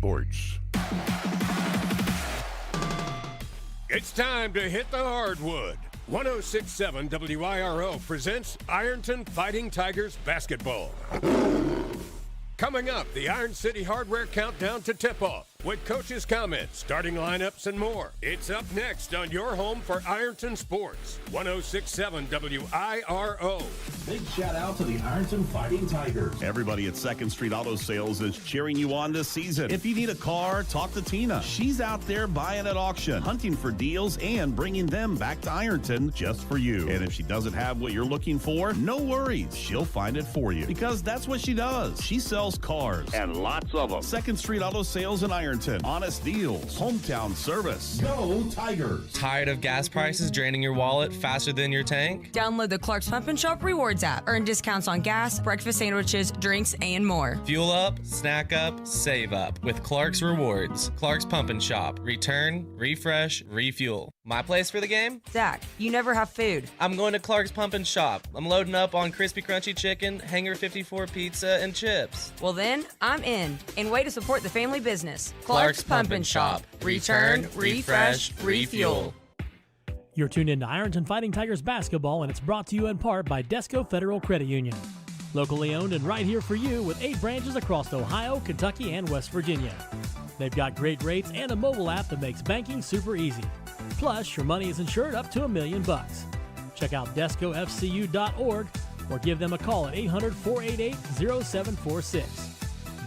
Sports. It's time to hit the hardwood. 106.7 WIRO presents Ironton Fighting Tigers basketball. Coming up, the Iron City Hardware Countdown to Tip-Off with coaches' comments, starting lineups, and more. It's up next on your home for Ironton Sports. 106.7 WIRO. Big shout out to the Ironton Fighting Tigers. Everybody at 2nd Street Auto Sales is cheering you on this season. If you need a car, talk to Tina. She's out there buying at auction, hunting for deals, and bringing them back to Ironton just for you. And if she doesn't have what you're looking for, no worries. She'll find it for you because that's what she does. She sells cars. And lots of them. 2nd Street Auto Sales in Ironton. Honest deals. Hometown service. Go Tigers. Tired of gas prices draining your wallet faster than your tank? Download the Clark's Pump and Shop Rewards app. Earn discounts on gas, breakfast sandwiches, drinks, and more. Fuel up, snack up, save up with Clark's Rewards. Clark's Pump and Shop. Return, refresh, refuel. My place for the game? Zach, you never have food. I'm going to Clark's Pump and Shop. I'm loading up on crispy crunchy chicken, Hanger 54 pizza, and chips. Well then, I'm in. And way to support the family business. Clark's Pump and Shop. Return, refresh, refuel. You're tuned in to Ironton Fighting Tigers basketball, and it's brought to you in part by Desco Federal Credit Union. Locally owned and right here for you with 8 branches across Ohio, Kentucky, and West Virginia. They've got great rates and a mobile app that makes banking super easy. Plus, your money is insured up to $1 million. Check out DescoFCU.org or give them a call at 800-488-0746.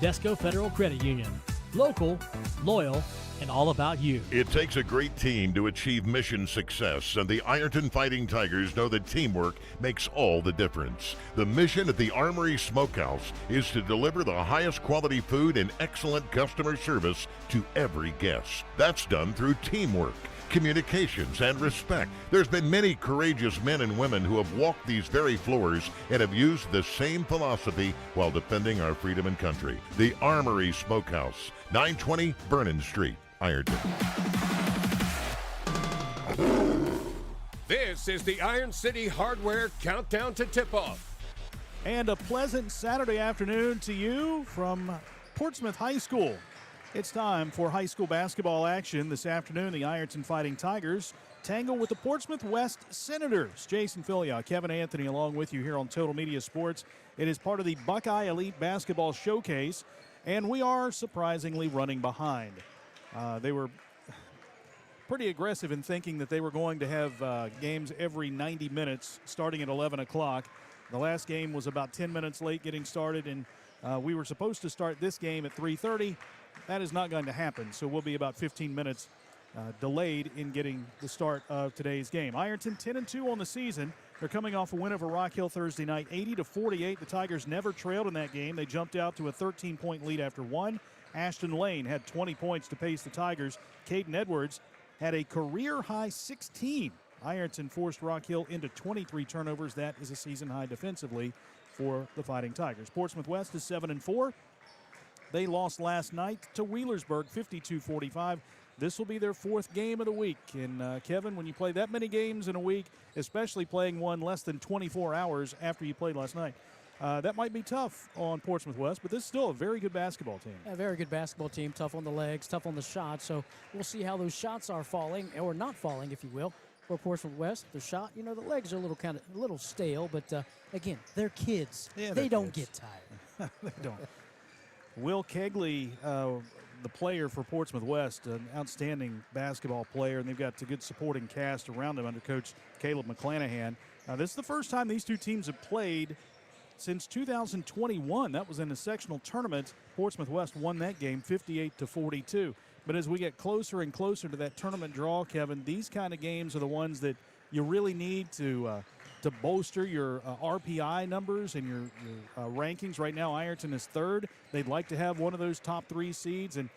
Desco Federal Credit Union. Local, loyal, and all about you. It takes a great team to achieve mission success, and the Ironton Fighting Tigers know that teamwork makes all the difference. The mission at the Armory Smokehouse is to deliver the highest quality food and excellent customer service to every guest. That's done through teamwork, communications, and respect. There's been many courageous men and women who have walked these very floors and have used the same philosophy while defending our freedom and country. The Armory Smokehouse, 920 Vernon Street, Ironton. This is the Iron City Hardware Countdown to Tip-Off. And a pleasant Saturday afternoon to you from Portsmouth High School. It's time for high school basketball action. This afternoon, the Ironton Fighting Tigers tangle with the Portsmouth West Senators. Jason Filia, Kevin Anthony along with you here on Total Media Sports. It is part of the Buckeye Elite Basketball Showcase, and we are surprisingly running behind. They were pretty aggressive in thinking that they were going to have games every 90 minutes starting at 11 o'clock. The last game was about 10 minutes late getting started, and we were supposed to start this game at 3:30. That is not going to happen, so we'll be about 15 minutes delayed in getting the start of today's game. Ironton 10-2 on the season. They're coming off a win over Rock Hill Thursday night, 80-48. The Tigers never trailed in that game. They jumped out to a 13-point lead after one. Ashton Lane had 20 points to pace the Tigers. Caden Edwards had a career-high 16. Ironton forced Rock Hill into 23 turnovers. That is a season high defensively for the Fighting Tigers. Portsmouth West is 7-4. They lost last night to Wheelersburg, 52-45. This will be their 4th game of the week. And, Kevin, when you play that many games in a week, especially playing one less than 24 hours after you played last night, that might be tough on Portsmouth West, but this is still a very good basketball team. A very good basketball team, tough on the legs, tough on the shots. So we'll see how those shots are falling, or not falling, if you will, for Portsmouth West. The shot, the legs are a little stale, but, again, they're kids. Yeah, they don't get tired. They don't. Will Kegley, the player for Portsmouth West, an outstanding basketball player, and they've got a good supporting cast around them under Coach Caleb McClanahan. This is the first time these two teams have played since 2021. That was in the sectional tournament. Portsmouth West won that game 58-42. But as we get closer and closer to that tournament draw, Kevin, these kind of games are the ones that you really need to bolster your RPI numbers and your rankings. Right now, Ironton is 3rd. They'd like to have one of those top 3 seeds and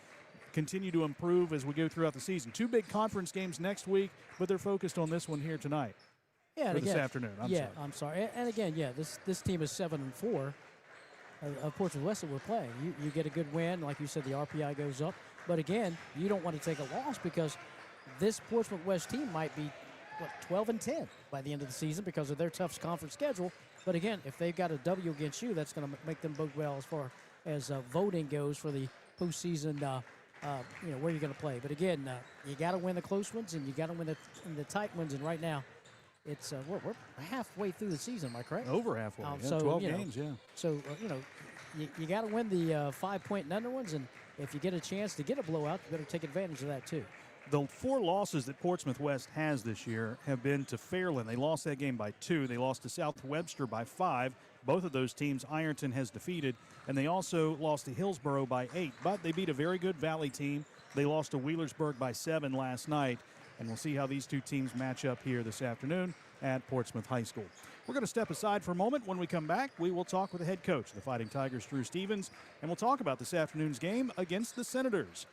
continue to improve as we go throughout the season. 2 big conference games next week, but they're focused on this one here tonight. Yeah, this afternoon. I'm sorry. And again, this team is 7-4 of Portsmouth West that we're playing. You get a good win, like you said, the RPI goes up. But again, you don't want to take a loss because this Portsmouth West team might be 12-10 by the end of the season because of their tough conference schedule. But again, if they've got a W against you, that's going to make them vote well as far as voting goes for the postseason, where you're going to play. But again, you got to win the close ones and you got to win the tight ones. And right now, it's we're halfway through the season. Am I correct? Over halfway. So 12 games. Yeah. So you got to win the 5-point and under ones, and if you get a chance to get a blowout, you better take advantage of that too. The 4 losses that Portsmouth West has this year have been to Fairland. They lost that game by 2. They lost to South Webster by 5. Both of those teams Ironton has defeated, and they also lost to Hillsborough by 8. But they beat a very good Valley team. They lost to Wheelersburg by 7 last night, and we'll see how these two teams match up here this afternoon at Portsmouth High School. We're going to step aside for a moment. When we come back, we will talk with the head coach of the Fighting Tigers, Drew Stevens, and we'll talk about this afternoon's game against the Senators.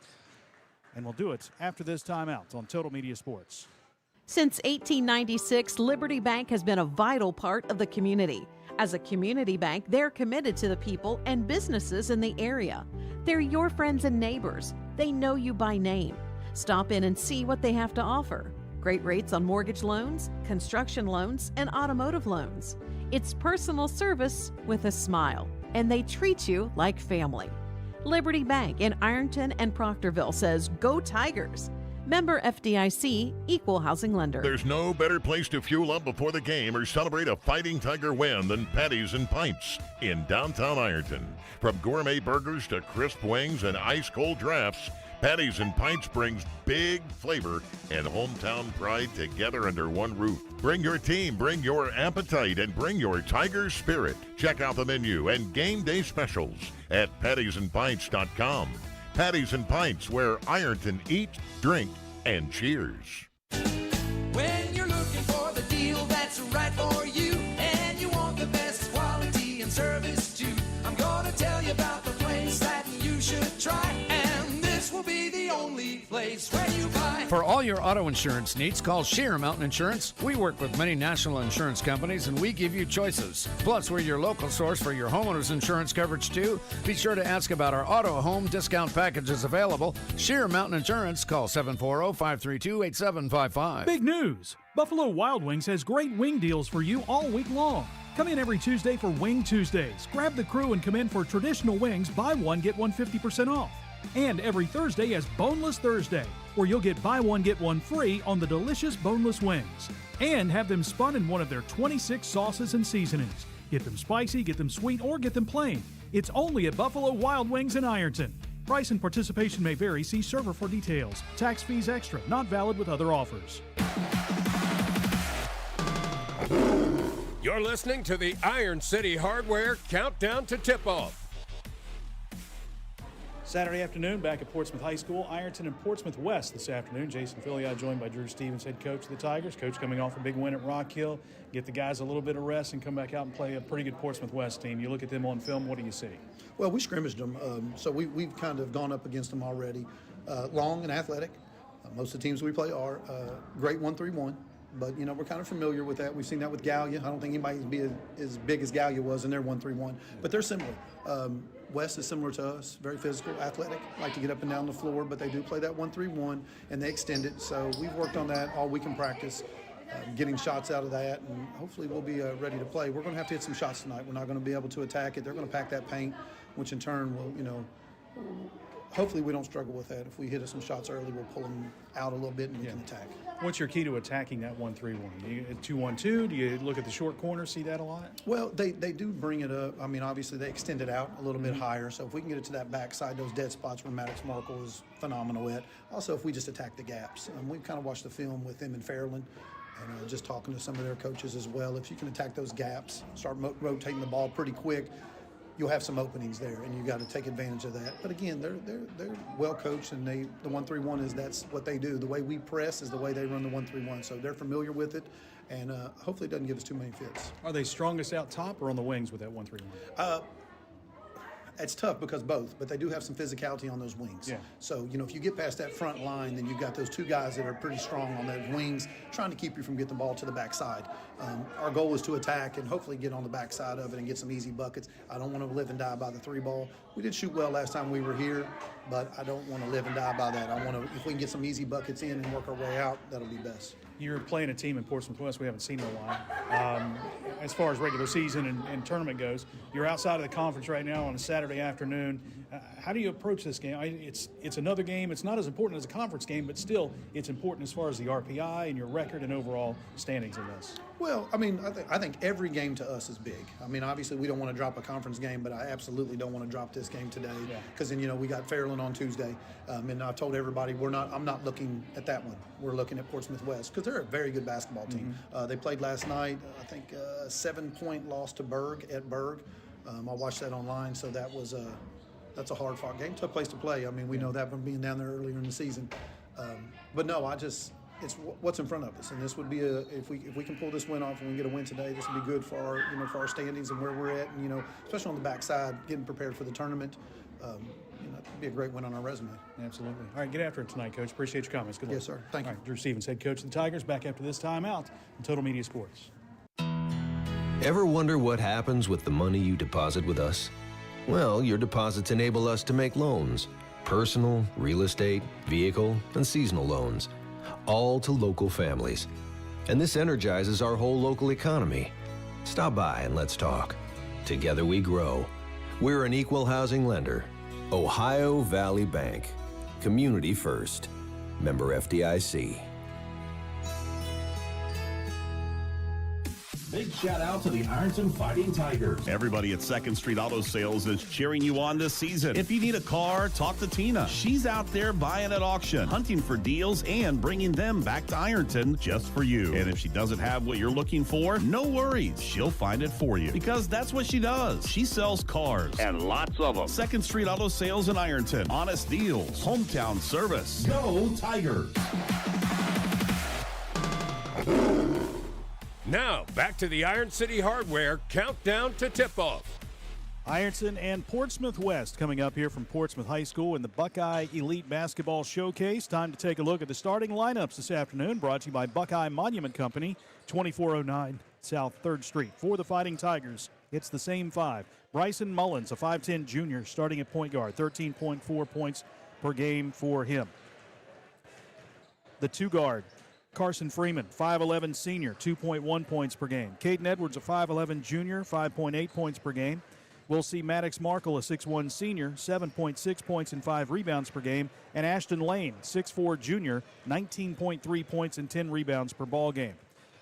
And we'll do it after this timeout on Total Media Sports. Since 1896, Liberty Bank has been a vital part of the community. As a community bank, they're committed to the people and businesses in the area. They're your friends and neighbors. They know you by name. Stop in and see what they have to offer. Great rates on mortgage loans, construction loans, and automotive loans. It's personal service with a smile, and they treat you like family. Liberty Bank in Ironton and Proctorville says, "Go Tigers." Member FDIC, Equal Housing Lender. There's no better place to fuel up before the game or celebrate a Fighting Tiger win than Patties and Pints in downtown Ironton. From gourmet burgers to crisp wings and ice-cold drafts, Patties and Pints brings big flavor and hometown pride together under one roof. Bring your team, bring your appetite, and bring your Tiger spirit. Check out the menu and game day specials at pattiesandpints.com. Patties and Pints, where Ironton eats, drink, and cheers. When you're looking for the deal that's right for you, and you want the best quality and service too, I'm gonna tell you about the place that you should try, and this will be the only place where you buy. For all your auto insurance needs, call Sheer Mountain Insurance. We work with many national insurance companies, and we give you choices. Plus, we're your local source for your homeowner's insurance coverage, too. Be sure to ask about our auto home discount packages available. Sheer Mountain Insurance. Call 740-532-8755. Big news! Buffalo Wild Wings has great wing deals for you all week long. Come in every Tuesday for Wing Tuesdays. Grab the crew and come in for traditional wings. Buy one, get one 50% off. And every Thursday is Boneless Thursday, where you'll get buy one, get one free on the delicious boneless wings. And have them spun in one of their 26 sauces and seasonings. Get them spicy, get them sweet, or get them plain. It's only at Buffalo Wild Wings in Ironton. Price and participation may vary. See server for details. Tax fees extra. Not valid with other offers. You're listening to the Iron City Hardware Countdown to Tip-Off. Saturday afternoon, back at Portsmouth High School, Ironton and Portsmouth West this afternoon. Jason Filiot joined by Drew Stevens, head coach of the Tigers. Coach coming off a big win at Rock Hill. Get the guys a little bit of rest and come back out and play a pretty good Portsmouth West team. You look at them on film, what do you see? Well, we scrimmaged them, so we've kind of gone up against them already. Long and athletic. Most of the teams we play are great 1-3-1. But, we're kind of familiar with that. We've seen that with Gallia. I don't think anybody's be as big as Gallia was in their 1-3-1. But they're similar. West is similar to us, very physical, athletic, like to get up and down the floor, but they do play that 1-3-1, and they extend it. So we've worked on that all week in practice, getting shots out of that, and hopefully we'll be ready to play. We're going to have to hit some shots tonight. We're not going to be able to attack it. They're going to pack that paint, which in turn will, hopefully we don't struggle with that. If we hit some shots early, we'll pull them out a little bit and we can attack. What's your key to attacking that 1-3-1? 2-1-2? Do you look at the short corner, see that a lot? Well, they do bring it up. I mean, obviously they extend it out a little bit higher. So if we can get it to that backside, those dead spots where Maddox Markle is phenomenal at. Also, if we just attack the gaps. We've kind of watched the film with them in Fairland and just talking to some of their coaches as well. If you can attack those gaps, start rotating the ball pretty quick, you'll have some openings there, and you got to take advantage of that. But again, they're well coached, and the 1-3-1 that's what they do. The way we press is the way they run the 1-3-1, so they're familiar with it, and hopefully it doesn't give us too many fits. Are they strongest out top or on the wings with that 1-3-1? It's tough because both, but they do have some physicality on those wings. Yeah. So, if you get past that front line, then you've got those two guys that are pretty strong on those wings, trying to keep you from getting the ball to the backside. Our goal is to attack and hopefully get on the backside of it and get some easy buckets. I don't want to live and die by the 3-ball. We did shoot well last time we were here, but I don't want to live and die by that. I want to, if we can get some easy buckets in and work our way out, that'll be best. You're playing a team in Portsmouth West we haven't seen in a while. As far as regular season and tournament goes, you're outside of the conference right now on a Saturday afternoon. How do you approach this game? It's another game. It's not as important as a conference game, but still it's important as far as the RPI and your record and overall standings in this. Well, I mean, I think every game to us is big. I mean, obviously we don't want to drop a conference game, but I absolutely don't want to drop this game today because then, we got Fairland on Tuesday. And I've told everybody I'm not looking at that one. We're looking at Portsmouth West because they're a very good basketball team. They played last night, I think 7-point loss to Berg at Berg. I watched that online, so that's a hard-fought game. Tough place to play. I mean, we know that from being down there earlier in the season. But no, it's what's in front of us, and this would be if we can pull this win off and we get a win today, this would be good for our standings and where we're at, and especially on the backside, getting prepared for the tournament. It'd be a great win on our resume. Absolutely. All right, get after it tonight, Coach. Appreciate your comments. Good luck. Yes, sir. Thank you. All right, Drew Stevens, head coach of the Tigers, back after this timeout on Total Media Sports. Ever wonder what happens with the money you deposit with us? Well, your deposits enable us to make loans, personal, real estate, vehicle, and seasonal loans, all to local families. And this energizes our whole local economy. Stop by and let's talk. Together we grow. We're an equal housing lender. Ohio Valley Bank. Community first. Member FDIC. Big shout out to the Ironton Fighting Tigers. Everybody at 2nd Street Auto Sales is cheering you on this season. If you need a car, talk to Tina. She's out there buying at auction, hunting for deals, and bringing them back to Ironton just for you. And if she doesn't have what you're looking for, no worries. She'll find it for you because that's what she does. She sells cars. And lots of them. 2nd Street Auto Sales in Ironton. Honest deals. Hometown service. Go Tigers! Now, back to the Iron City Hardware countdown to tip-off. Ironton and Portsmouth West coming up here from Portsmouth High School in the Buckeye Elite Basketball Showcase. Time to take a look at the starting lineups this afternoon, brought to you by Buckeye Monument Company, 2409 South 3rd Street. For the Fighting Tigers, it's the same five. Bryson Mullins, a 5'10 junior, starting at point guard, 13.4 points per game for him. The two guard, Carson Freeman, 5'11 senior, 2.1 points per game. Caden Edwards, a 5'11 junior, 5.8 points per game. We'll see Maddox Markle, a 6'1 senior, 7.6 points and 5 rebounds per game. And Ashton Lane, 6'4 junior, 19.3 points and 10 rebounds per ball game.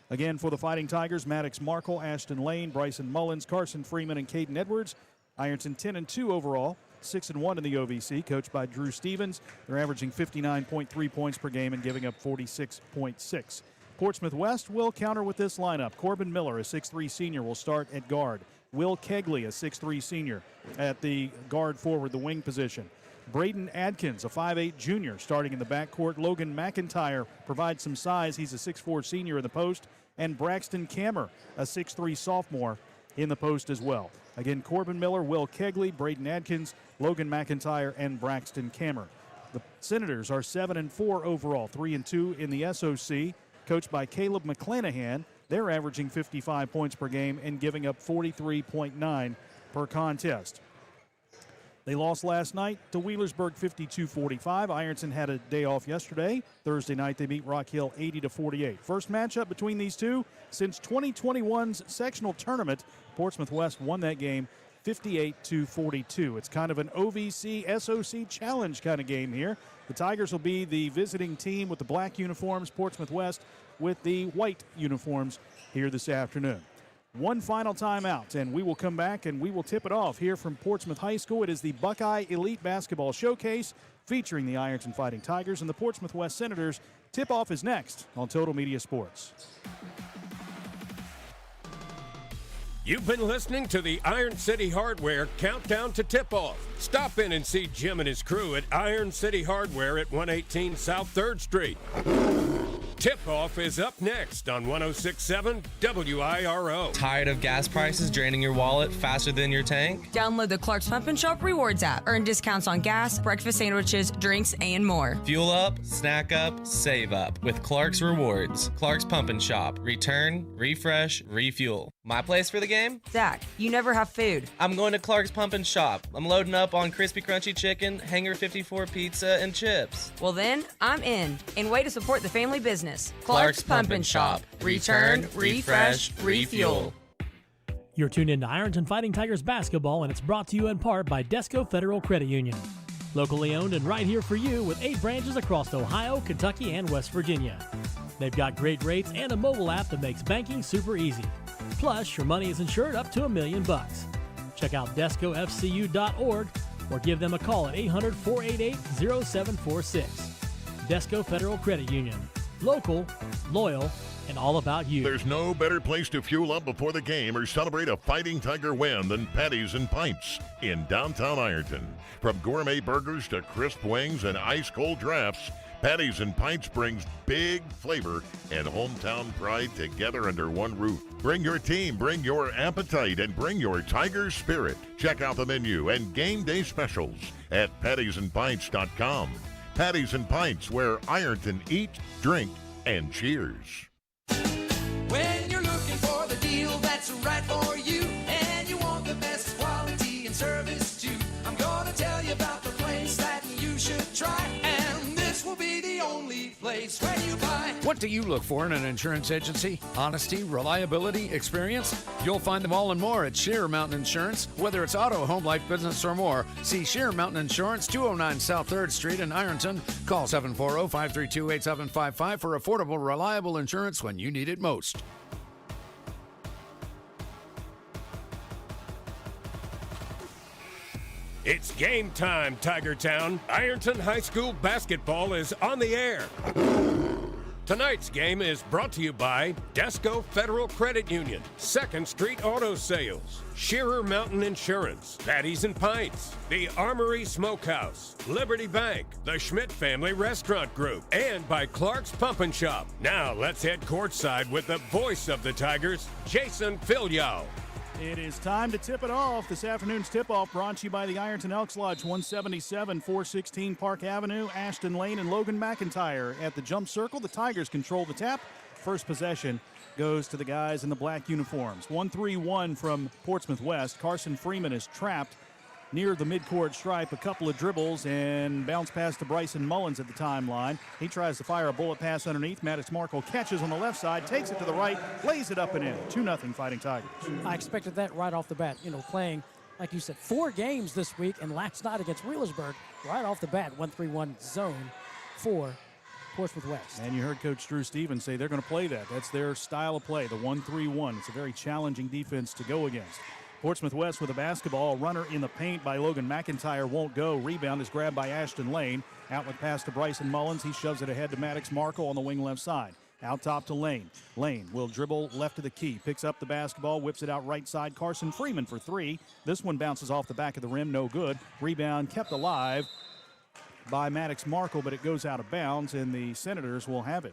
Again, for the Fighting Tigers, Maddox Markle, Ashton Lane, Bryson Mullins, Carson Freeman, and Caden Edwards. Ironton 10-2 overall, 6-1 in the OVC, coached by Drew Stevens. They're averaging 59.3 points per game and giving up 46.6. Portsmouth West will counter with this lineup. Corbin Miller, a 6'3 senior, will start at guard. Will Kegley, a 6'3 senior, at the guard forward, the wing position. Braden Adkins, a 5'8 junior, starting in the backcourt. Logan McIntyre provides some size. He's a 6'4 senior in the post. And Braxton Kammer, a 6'3 sophomore, in the post as well. Again, Corbin Miller, Will Kegley, Braden Adkins, Logan McIntyre, and Braxton Kammer. The Senators are 7-4 overall, 3-2 in the SOC, coached by Caleb McClanahan. They're averaging 55 points per game and giving up 43.9 per contest. They lost last night to Wheelersburg 52-45. Ironton had a day off yesterday. Thursday night they beat Rock Hill 80-48. First matchup between these two since 2021's sectional tournament. Portsmouth West won that game 58-42. It's kind of an OVC SOC challenge kind of game here. The Tigers will be the visiting team with the black uniforms. Portsmouth West with the white uniforms here this afternoon. One final timeout, and we will come back and we will tip it off here from Portsmouth High School. It is the Buckeye Elite Basketball Showcase featuring the Ironton Fighting Tigers and the Portsmouth West Senators. Tip-off is next on Total Media Sports. You've been listening to the Iron City Hardware countdown to tip-off. Stop in and see Jim and his crew at Iron City Hardware at 118 South 3rd Street. Tip-off is up next on 106.7 WIRO. Tired of gas prices draining your wallet faster than your tank? Download the Clark's Pump and Shop Rewards app. Earn discounts on gas, breakfast sandwiches, drinks, and more. Fuel up, snack up, save up with Clark's Rewards. Clark's Pump and Shop. Return, refresh, refuel. My place for the game? Zach, you never have food. I'm going to Clark's Pump and Shop. I'm loading up on crispy crunchy chicken, Hanger 54 pizza, and chips. Well then, I'm in. And way to support the family business. Clark's Pump and Shop. Return, refresh, refuel. You're tuned in to Ironton Fighting Tigers basketball, and it's brought to you in part by Desco Federal Credit Union. Locally owned and right here for you with 8 branches across Ohio, Kentucky, and West Virginia. They've got great rates and a mobile app that makes banking super easy. Plus, your money is insured up to $1 million. Check out DescoFCU.org or give them a call at 800-488-0746. Desco Federal Credit Union. Local, loyal, and all about you. There's no better place to fuel up before the game or celebrate a Fighting Tiger win than Patties and Pints in downtown Ironton. From gourmet burgers to crisp wings and ice-cold drafts, Patties and Pints brings big flavor and hometown pride together under one roof. Bring your team, bring your appetite, and bring your Tiger spirit. Check out the menu and game day specials at pattiesandpints.com. Patties and Pints, where Ironton eat, drink, and cheers. When you're looking for the deal that's right for you, and you want the best quality and service too, I'm gonna tell you about the place that you should try, and this will be the only place where you buy. What do you look for in an insurance agency? Honesty, reliability, experience? You'll find them all and more at Sheer Mountain Insurance. Whether it's auto, home, life, business, or more, see Sheer Mountain Insurance, 209 South 3rd Street in Ironton. Call 740-532-8755 for affordable, reliable insurance when you need it most. It's game time, Tiger Town. Ironton High School basketball is on the air. Tonight's game is brought to you by Desco Federal Credit Union, 2nd Street Auto Sales, Shearer Mountain Insurance, Patties and Pints, the Armory Smokehouse, Liberty Bank, the Schmidt Family Restaurant Group, and by Clark's Pump and Shop. Now let's head courtside with the voice of the Tigers, Jason Filyow. It is time to tip it off. This afternoon's tip-off brought to you by the Ironton Elks Lodge, 177, 416 Park Avenue, Ashton Lane, and Logan McIntyre. At the jump circle, the Tigers control the tap. First possession goes to the guys in the black uniforms. 1-3-1 from Portsmouth West. Carson Freeman is trapped near the midcourt stripe. A couple of dribbles and bounce pass to Bryson Mullins at the timeline. He tries to fire a bullet pass underneath. Maddox Markle catches on the left side, takes it to the right, lays it up and in. 2-0 Fighting Tigers. I expected that right off the bat. You know, playing, like you said, 4 games this week, and last night against Wheelersburg, right off the bat, 1-3-1 zone for Portsmouth West. And you heard Coach Drew Stevens say they're going to play that. That's their style of play, the 1-3-1. It's a very challenging defense to go against. Portsmouth West with a basketball. Runner in the paint by Logan McIntyre won't go. Rebound is grabbed by Ashton Lane. Outlet pass to Bryson Mullins. He shoves it ahead to Maddox Markle on the wing left side. Out top to Lane. Lane will dribble left to the key. Picks up the basketball, whips it out right side. Carson Freeman for 3. This one bounces off the back of the rim. No good. Rebound kept alive by Maddox Markle, but it goes out of bounds, and the Senators will have it.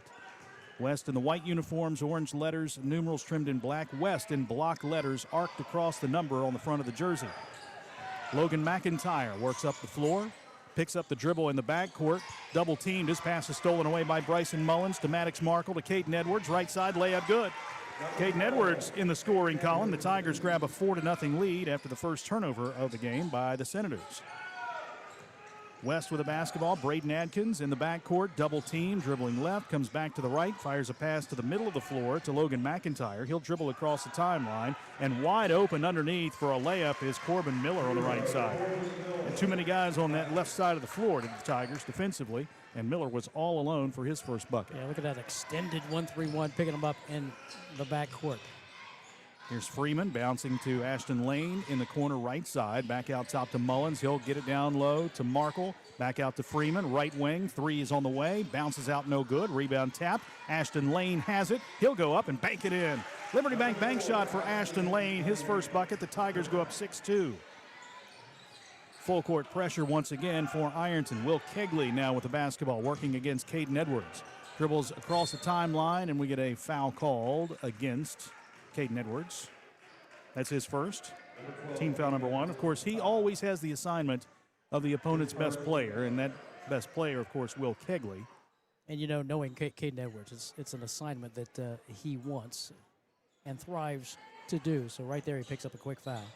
West in the white uniforms, orange letters, numerals trimmed in black. West in block letters arced across the number on the front of the jersey. Logan McIntyre works up the floor, picks up the dribble in the backcourt. Double teamed. His pass is stolen away by Bryson Mullins to Maddox Markle to Caden Edwards. Right side layup good. Caden Edwards in the scoring column. The Tigers grab a 4-0 lead after the first turnover of the game by the Senators. West with a basketball. Braden Adkins in the backcourt. Double team. Dribbling left. Comes back to the right. Fires a pass to the middle of the floor to Logan McIntyre. He'll dribble across the timeline. And wide open underneath for a layup is Corbin Miller on the right side. And too many guys on that left side of the floor to the Tigers defensively. And Miller was all alone for his first bucket. Yeah, look at that extended 1-3-1, picking them up in the backcourt. Here's Freeman bouncing to Ashton Lane in the corner right side. Back out top to Mullins. He'll get it down low to Markle. Back out to Freeman. Right wing. 3 is on the way. Bounces out no good. Rebound tapped. Ashton Lane has it. He'll go up and bank it in. Liberty bank shot for Ashton Lane. His first bucket. The Tigers go up 6-2. Full court pressure once again for Ironton. Will Kegley now with the basketball working against Caden Edwards. Dribbles across the timeline and we get a foul called against Caden Edwards. That's his first. Team foul number 1. Of course, he always has the assignment of the opponent's best player, and that best player, of course, Will Kegley. And, you know, knowing Caden Edwards, it's an assignment that he wants and thrives to do. So right there, he picks up a quick foul.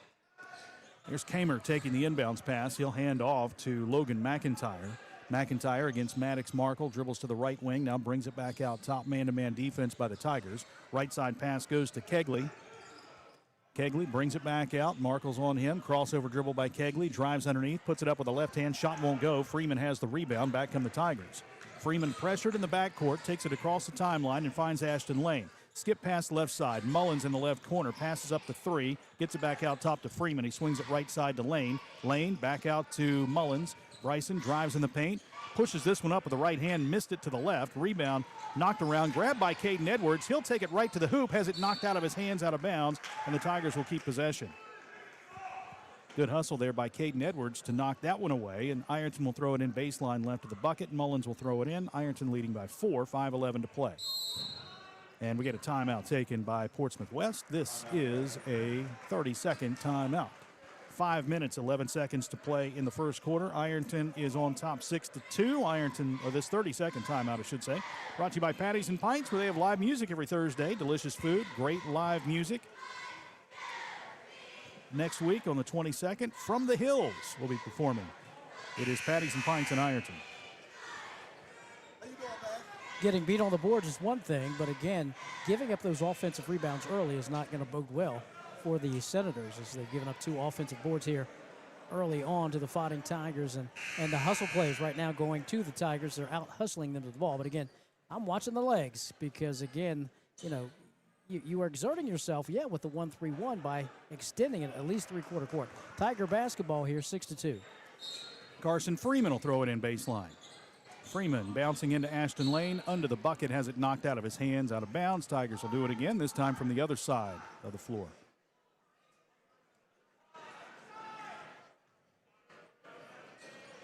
There's Kamer taking the inbounds pass. He'll hand off to Logan McIntyre. McIntyre against Maddox Markle, dribbles to the right wing, now brings it back out top man-to-man defense by the Tigers. Right side pass goes to Kegley. Kegley brings it back out. Markle's on him. Crossover dribble by Kegley. Drives underneath. Puts it up with a left hand. Shot won't go. Freeman has the rebound. Back come the Tigers. Freeman pressured in the backcourt. Takes it across the timeline and finds Ashton Lane. Skip past left side. Mullins in the left corner. Passes up to 3. Gets it back out top to Freeman. He swings it right side to Lane. Lane back out to Mullins. Bryson drives in the paint. Pushes this one up with the right hand. Missed it to the left. Rebound knocked around. Grabbed by Caden Edwards. He'll take it right to the hoop. Has it knocked out of his hands out of bounds. And the Tigers will keep possession. Good hustle there by Caden Edwards to knock that one away. And Ironton will throw it in baseline left of the bucket. Mullins will throw it in. Ironton leading by 4. 5:11 to play. And we get a timeout taken by Portsmouth West. This is a 30-second timeout. 5 minutes, 11 seconds to play in the first quarter. Ironton is on top 6-2. Ironton, or this 30-second timeout, I should say. Brought to you by Patties and Pints, where they have live music every Thursday. Delicious food, great live music. Next week on the 22nd, From the Hills will be performing. It is Patties and Pints in Ironton. Getting beat on the boards is one thing, but again, giving up those offensive rebounds early is not going to bode well for the Senators, as they've given up 2 offensive boards here early on to the Fighting Tigers, and the hustle plays right now going to the Tigers. They're out hustling them to the ball, but again, I'm watching the legs because, again, you know, you are exerting yourself, with the 1-3-1 by extending it at least three-quarter court. Tiger basketball here, 6-2. Carson Freeman will throw it in baseline. Freeman bouncing into Ashton Lane. Under the bucket, has it knocked out of his hands, out of bounds. Tigers will do it again, this time from the other side of the floor.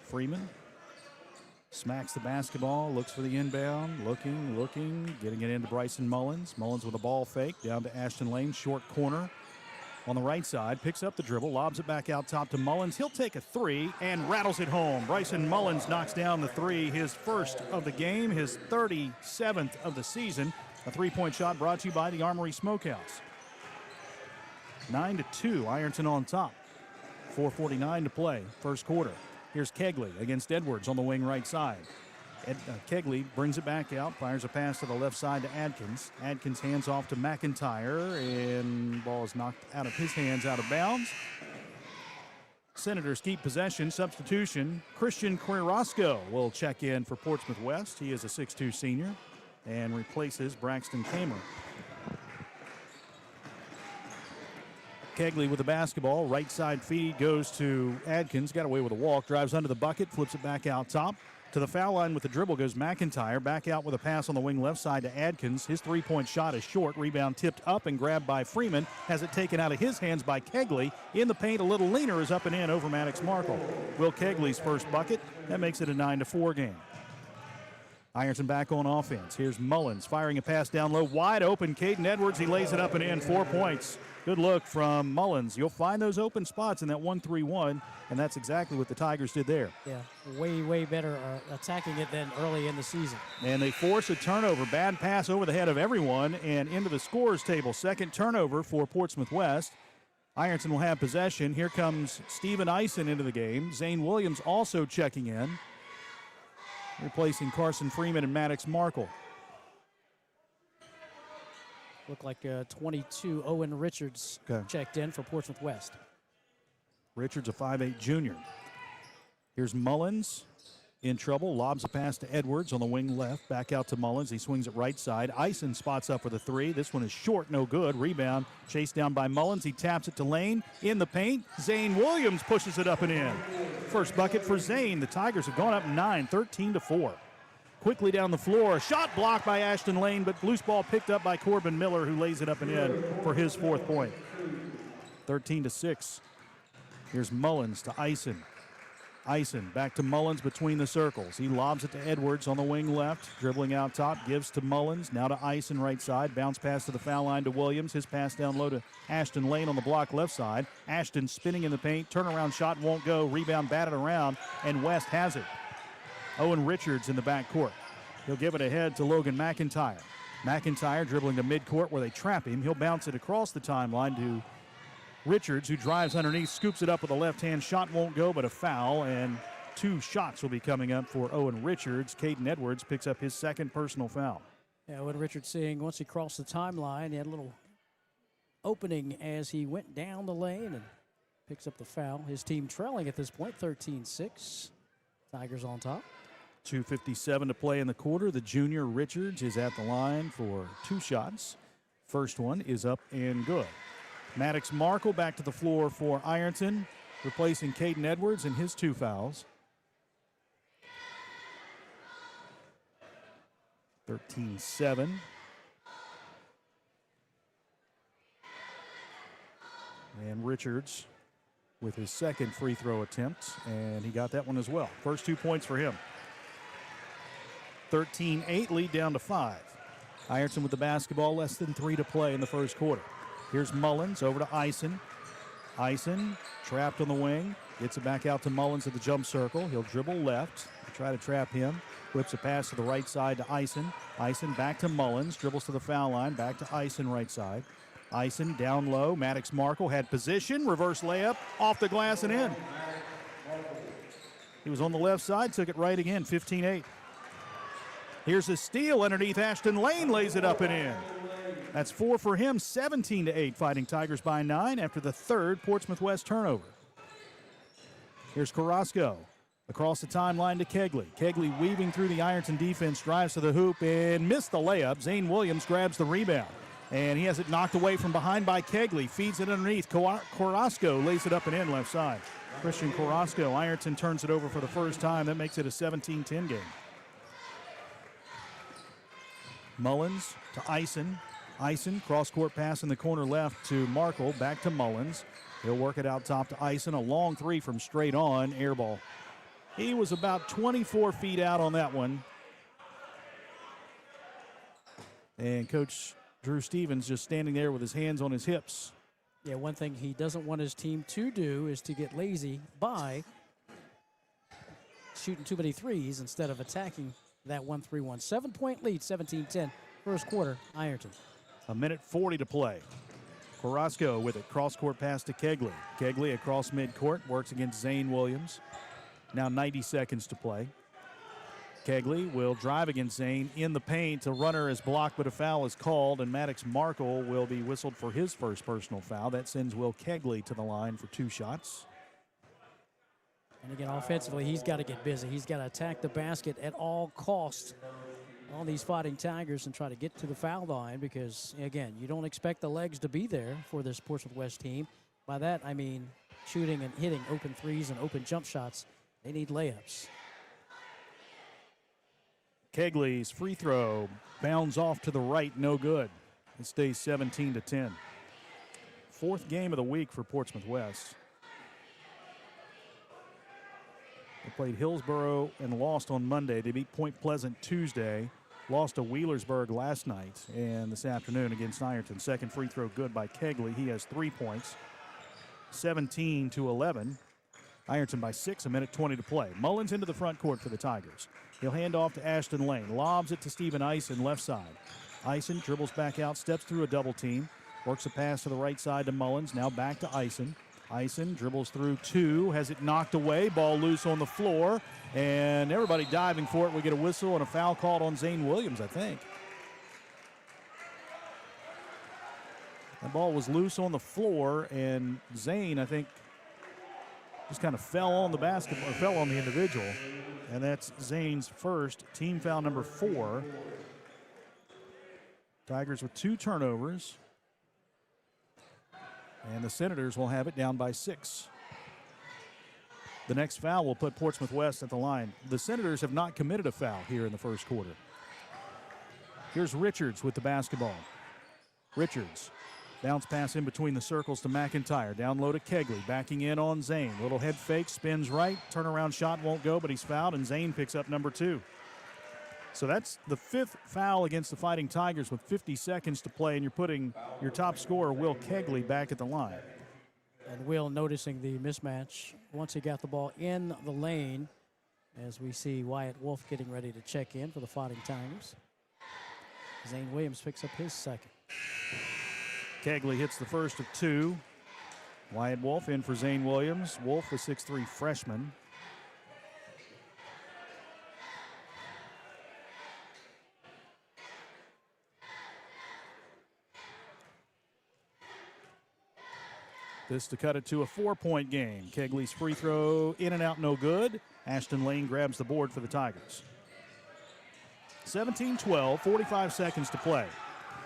Freeman smacks the basketball, looks for the inbound, looking, getting it into Bryson Mullins. Mullins with a ball fake, down to Ashton Lane, short corner. On the right side, picks up the dribble, lobs it back out top to Mullins. He'll take a 3 and rattles it home. Bryson Mullins knocks down the 3, his first of the game, his 37th of the season. A 3-point shot brought to you by the Armory Smokehouse. 9-2, Ironton on top. 4:49 to play, first quarter. Here's Kegley against Edwards on the wing right side. Kegley brings it back out, fires a pass to the left side to Adkins. Adkins hands off to McIntyre, and ball is knocked out of his hands, out of bounds. Senators keep possession. Substitution, Christian Quirosco will check in for Portsmouth West. He is a 6'2 senior and replaces Braxton Kamer. Kegley with the basketball. Right side feed goes to Adkins. Got away with a walk. Drives under the bucket. Flips it back out top. To the foul line with the dribble goes McIntyre. Back out with a pass on the wing left side to Adkins. His 3-point shot is short. Rebound tipped up and grabbed by Freeman. Has it taken out of his hands by Kegley. In the paint, a little leaner, is up and in over Maddox Markle. Will Kegley's first bucket. That makes it a 9-4 game. Ironton back on offense. Here's Mullins firing a pass down low. Wide open. Caden Edwards. He lays it up and in. 4 points. Good look from Mullins. You'll find those open spots in that 1-3-1, and that's exactly what the Tigers did there. Yeah, way better attacking it than early in the season. And they force a turnover. Bad pass over the head of everyone and into the scorers table. Second turnover for Portsmouth West. Ironton will have possession. Here comes Steven Eisen into the game. Zane Williams also checking in, replacing Carson Freeman and Maddox Markle. Looked like 22, Owen Richards checked in for Portsmouth West. Richards, a 5'8 junior. Here's Mullins in trouble. Lobs a pass to Edwards on the wing left. Back out to Mullins. He swings it right side. Eisen spots up for the 3. This one is short, no good. Rebound chased down by Mullins. He taps it to Lane in the paint. Zane Williams pushes it up and in. First bucket for Zane. The Tigers have gone up 9, 13-4. Quickly down the floor. Shot blocked by Ashton Lane, but loose ball picked up by Corbin Miller, who lays it up and in for his 4th point. 13-6. Here's Mullins to Eisen. Eisen back to Mullins between the circles. He lobs it to Edwards on the wing left. Dribbling out top, gives to Mullins. Now to Eisen right side. Bounce pass to the foul line to Williams. His pass down low to Ashton Lane on the block left side. Ashton spinning in the paint. Turnaround shot won't go. Rebound batted around, and West has it. Owen Richards in the backcourt. He'll give it ahead to Logan McIntyre. McIntyre dribbling to midcourt where they trap him. He'll bounce it across the timeline to Richards, who drives underneath, scoops it up with a left-hand shot. Won't go, but a foul, and 2 shots will be coming up for Owen Richards. Caden Edwards picks up his 2nd personal foul. Yeah, Owen Richards seeing once he crossed the timeline, he had a little opening as he went down the lane and picks up the foul. His team trailing at this point, 13-6. Tigers on top. 2:57 to play in the quarter. The junior Richards is at the line for 2 shots. First one is up and good. Maddox Markle back to the floor for Ironton, replacing Caden Edwards in his 2 fouls. 13-7. And Richards with his second free throw attempt, and he got that one as well. First 2 points for him. 13-8, lead down to 5. Ironton with the basketball, less than 3 to play in the first quarter. Here's Mullins over to Eisen. Eisen trapped on the wing, gets it back out to Mullins at the jump circle. He'll dribble left, try to trap him. Whips a pass to the right side to Eisen. Eisen back to Mullins, dribbles to the foul line, back to Eisen right side. Eisen down low. Maddox Markle had position, reverse layup, off the glass and in. He was on the left side, took it right again, 15-8. Here's a steal underneath Ashton Lane, lays it up and in. That's 4 for him, 17-8. Fighting Tigers by 9 after the third Portsmouth West turnover. Here's Carrasco across the timeline to Kegley. Kegley weaving through the Ironton defense, drives to the hoop and missed the layup. Zane Williams grabs the rebound. And he has it knocked away from behind by Kegley. Feeds it underneath. Carrasco lays it up and in left side. Christian Carrasco. Ironton turns it over for the first time. That makes it a 17-10 game. Mullins to Eisen. Eisen, cross-court pass in the corner left to Markle. Back to Mullins. He'll work it out top to Eisen. A long 3 from straight on. Air ball. He was about 24 feet out on that one. And Coach Drew Stevens just standing there with his hands on his hips. Yeah, one thing he doesn't want his team to do is to get lazy by shooting too many threes instead of attacking that 1-3-1. 7-point lead, 17-10, first quarter, Ironton. 1:40 to play. Carrasco with it, cross-court pass to Kegley. Kegley across midcourt, works against Zane Williams. Now 90 seconds to play. Kegley will drive against Zane in the paint. A runner is blocked, but a foul is called, and Maddox Markle will be whistled for his first personal foul. That sends Will Kegley to the line for 2 shots. And again, offensively, he's got to get busy. He's got to attack the basket at all costs on these Fighting Tigers and try to get to the foul line because, again, you don't expect the legs to be there for this Portsmouth West team. By that, I mean shooting and hitting open threes and open jump shots. They need layups. Kegley's free throw bounds off to the right, no good. It stays 17-10. 4th game of the week for Portsmouth West. They played Hillsborough and lost on Monday. They beat Point Pleasant Tuesday, lost to Wheelersburg last night, and this afternoon against Ironton. Second free throw good by Kegley. He has 3 points. 17-11. Ironton by 6, 1:20 to play. Mullins into the front court for the Tigers. He'll hand off to Ashton Lane. Lobs it to Stephen Eisen, left side. Eisen dribbles back out, steps through a double team. Works a pass to the right side to Mullins. Now back to Eisen. Eisen dribbles through 2, has it knocked away. Ball loose on the floor, and everybody diving for it. We get a whistle and a foul called on Zane Williams, I think. That ball was loose on the floor, and Zane, I think, just kind of fell on the basketball, or fell on the individual. And that's Zane's first, team foul number 4. Tigers with 2 turnovers. And the Senators will have it down by 6. The next foul will put Portsmouth West at the line. The Senators have not committed a foul here in the first quarter. Here's Richards with the basketball. Richards. Bounce pass in between the circles to McIntyre. Down low to Kegley. Backing in on Zane. Little head fake, spins right. Turnaround shot won't go, but he's fouled, and Zane picks up number 2. So that's the 5th foul against the Fighting Tigers with 50 seconds to play, and you're putting your top scorer, Will Kegley, back at the line. And Will noticing the mismatch once he got the ball in the lane, as we see Wyatt Wolf getting ready to check in for the Fighting Tigers. Zane Williams picks up his second. Kegley hits the first of 2. Wyatt Wolf in for Zane Williams. Wolf, a 6'3" freshman. This to cut it to a 4-point game. Kegley's free throw in and out, no good. Ashton Lane grabs the board for the Tigers. 17-12, 45 seconds to play.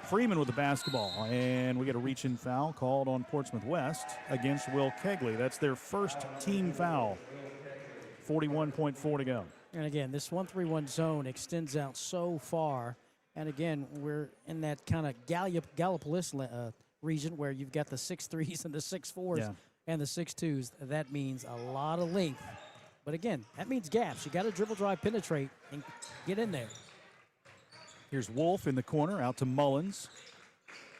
Freeman with the basketball, and we get a reach-in foul called on Portsmouth West against Will Kegley. That's their first team foul. 41.4 to go. And again, this 1-3-1 zone extends out so far. And again, we're in that kind of Gallipolis region where you've got the 6'3s and the 6'4s and the 6'2s. That means a lot of length. But again, that means gaps. You got to dribble, drive, penetrate, and get in there. Here's Wolf in the corner, out to Mullins.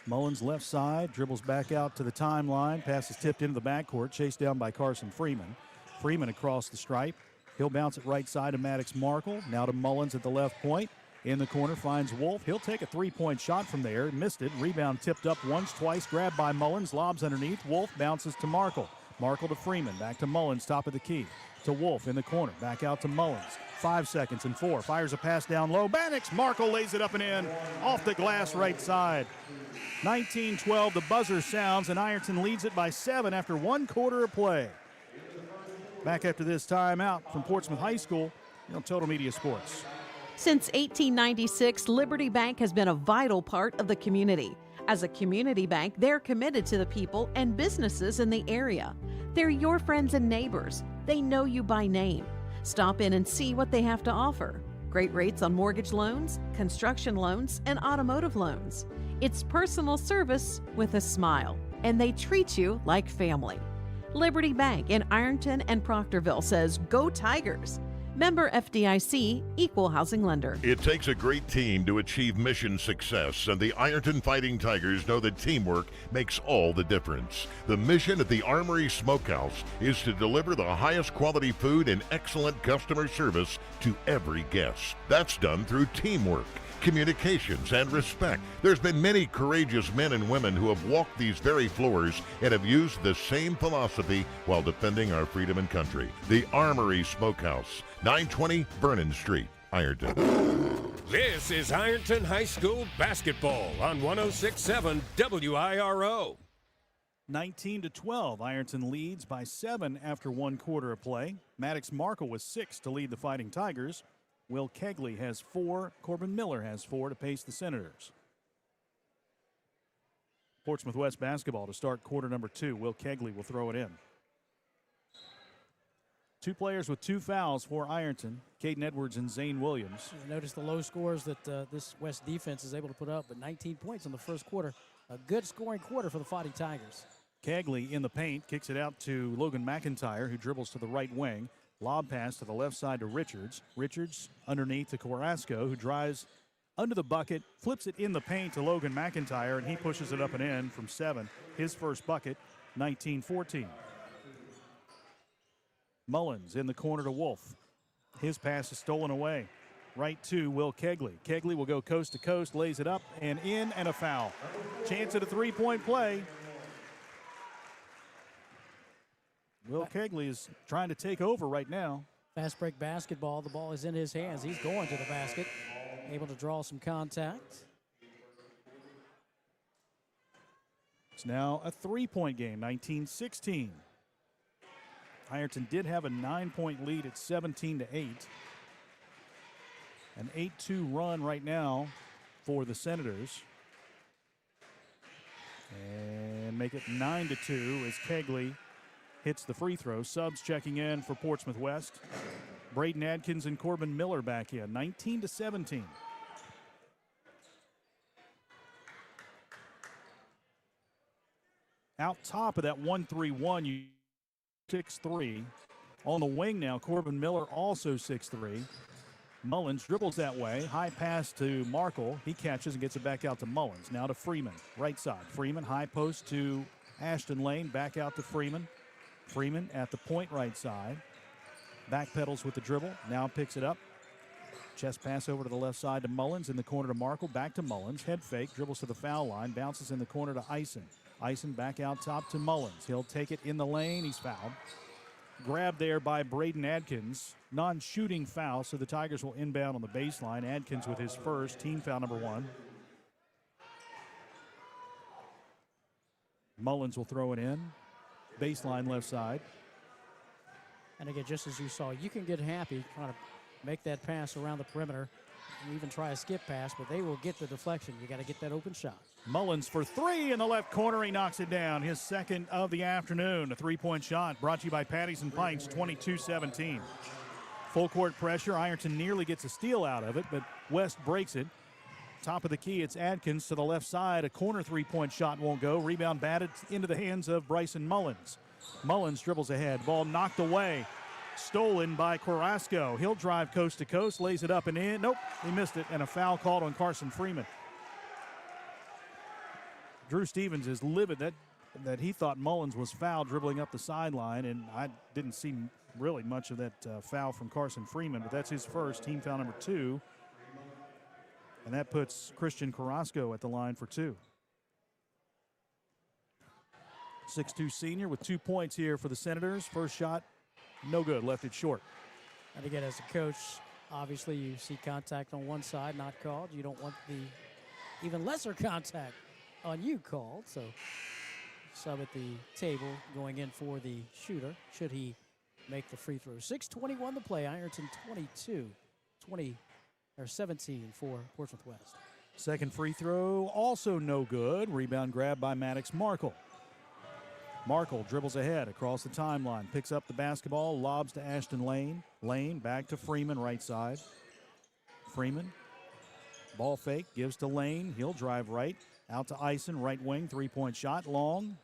Mullins left side, dribbles back out to the timeline. Pass is tipped into the backcourt, chased down by Carson Freeman. Freeman across the stripe. He'll bounce it right side to Maddox Markle. Now to Mullins at the left point. In the corner finds Wolf. He'll take a three-point shot from there. Missed it. Rebound tipped up once, twice. Grabbed by Mullins. Lobs underneath. Wolf bounces to Markle. Markle to Freeman. Back to Mullins, top of the key. To Wolf in the corner. Back out to Mullins. 5 seconds and 4. Fires a pass down low. Maddox Markle lays it up and in. Off the glass right side. 19-12. The buzzer sounds, and Ironton leads it by 7 after 1 quarter of play. Back after this timeout from Portsmouth High School on Total Media Sports. Since 1896, Liberty Bank has been a vital part of the community. As a community bank, they're committed to the people and businesses in the area. They're your friends and neighbors. They know you by name. Stop in and see what they have to offer. Great rates on mortgage loans, construction loans, and automotive loans. It's personal service with a smile, and they treat you like family. Liberty Bank in Ironton and Proctorville says, "Go Tigers." Member FDIC, Equal Housing Lender. It takes a great team to achieve mission success, and the Ironton Fighting Tigers know that teamwork makes all the difference. The mission at the Armory Smokehouse is to deliver the highest quality food and excellent customer service to every guest. That's done through teamwork, communications, and respect. There's been many courageous men and women who have walked these very floors and have used the same philosophy while defending our freedom and country. The Armory Smokehouse, 920 Vernon Street, Ironton. This is Ironton High School basketball on 106.7 WIRO. 19-12, Ironton leads by 7 after 1 quarter of play. Maddox Markle with 6 to lead the Fighting Tigers. Will Kegley has 4. Corbin Miller has 4 to pace the Senators. Portsmouth West basketball to start quarter number 2. Will Kegley will throw it in. 2 players with 2 fouls for Ironton, Caden Edwards and Zane Williams. Notice the low scores that this West defense is able to put up, but 19 points in the first quarter. A good scoring quarter for the Fighting Tigers. Kegley in the paint, kicks it out to Logan McIntyre, who dribbles to the right wing. Lob pass to the left side to Richards. Richards underneath to Carrasco, who drives under the bucket, flips it in the paint to Logan McIntyre, and he pushes it up and in from 7. His first bucket, 19-14. Mullins in the corner to Wolf. His pass is stolen away. Right to Will Kegley. Kegley will go coast to coast, lays it up and in, and a foul. Chance at a 3-point play. Will Kegley is trying to take over right now. Fast break basketball. The ball is in his hands. He's going to the basket. Able to draw some contact. It's now a 3-point game, 19-16. Ironton did have a 9-point lead at 17-8. An 8-2 run right now for the Senators. And make it 9-2 as Kegley hits the free throw. Subs checking in for Portsmouth West. Braden Adkins and Corbin Miller back in, 19-17. Out top of that 1-3-1, 6'3". On the wing now, Corbin Miller also 6'3". Mullins dribbles that way. High pass to Markle. He catches and gets it back out to Mullins. Now to Freeman, right side. Freeman, high post to Ashton Lane. Back out to Freeman. Freeman at the point right side. Backpedals with the dribble. Now picks it up. Chest pass over to the left side to Mullins. In the corner to Markle. Back to Mullins. Head fake. Dribbles to the foul line. Bounces in the corner to Ison. Ison back out top to Mullins. He'll take it in the lane. He's fouled. Grabbed there by Braden Adkins. Non-shooting foul, so the Tigers will inbound on the baseline. Adkins with his first, team foul number 1. Mullins will throw it in. baseline left side. And again, just as you saw, you can get happy trying to make that pass around the perimeter and even try a skip pass, but they will get the deflection. You got to get that open shot. Mullins for three in the left corner. He knocks it down. His second of the afternoon. A three-point shot brought to you by Patties and Pints, 22-17. Full court pressure. Ironton nearly gets a steal out of it, but West breaks it. Top of the key, it's Adkins to the left side. A corner three-point shot won't go. Rebound batted into the hands of Bryson Mullins. Mullins dribbles ahead. Ball knocked away. Stolen by Carrasco. He'll drive coast to coast, lays it up and in. Nope, he missed it, and a foul called on Carson Freeman. Drew Stevens is livid that he thought Mullins was fouled dribbling up the sideline, and I didn't see really much of that foul from Carson Freeman, but that's his first, team foul number 2. And that puts Christian Carrasco at the line for 2. 6'2" senior with 2 points here for the Senators. First shot, no good, left it short. And again, as a coach, obviously you see contact on one side not called. You don't want the even lesser contact on you called. So sub at the table going in for the shooter should he make the free throw. 6:21 to play. Ironton 17 for Portsmouth West. Second free throw, also no good. Rebound grab by Maddox Markle. Markle dribbles ahead across the timeline, picks up the basketball, lobs to Ashton Lane. Lane back to Freeman, right side. Freeman, ball fake, gives to Lane. He'll drive right, out to Eisen, right wing, three-point shot, long.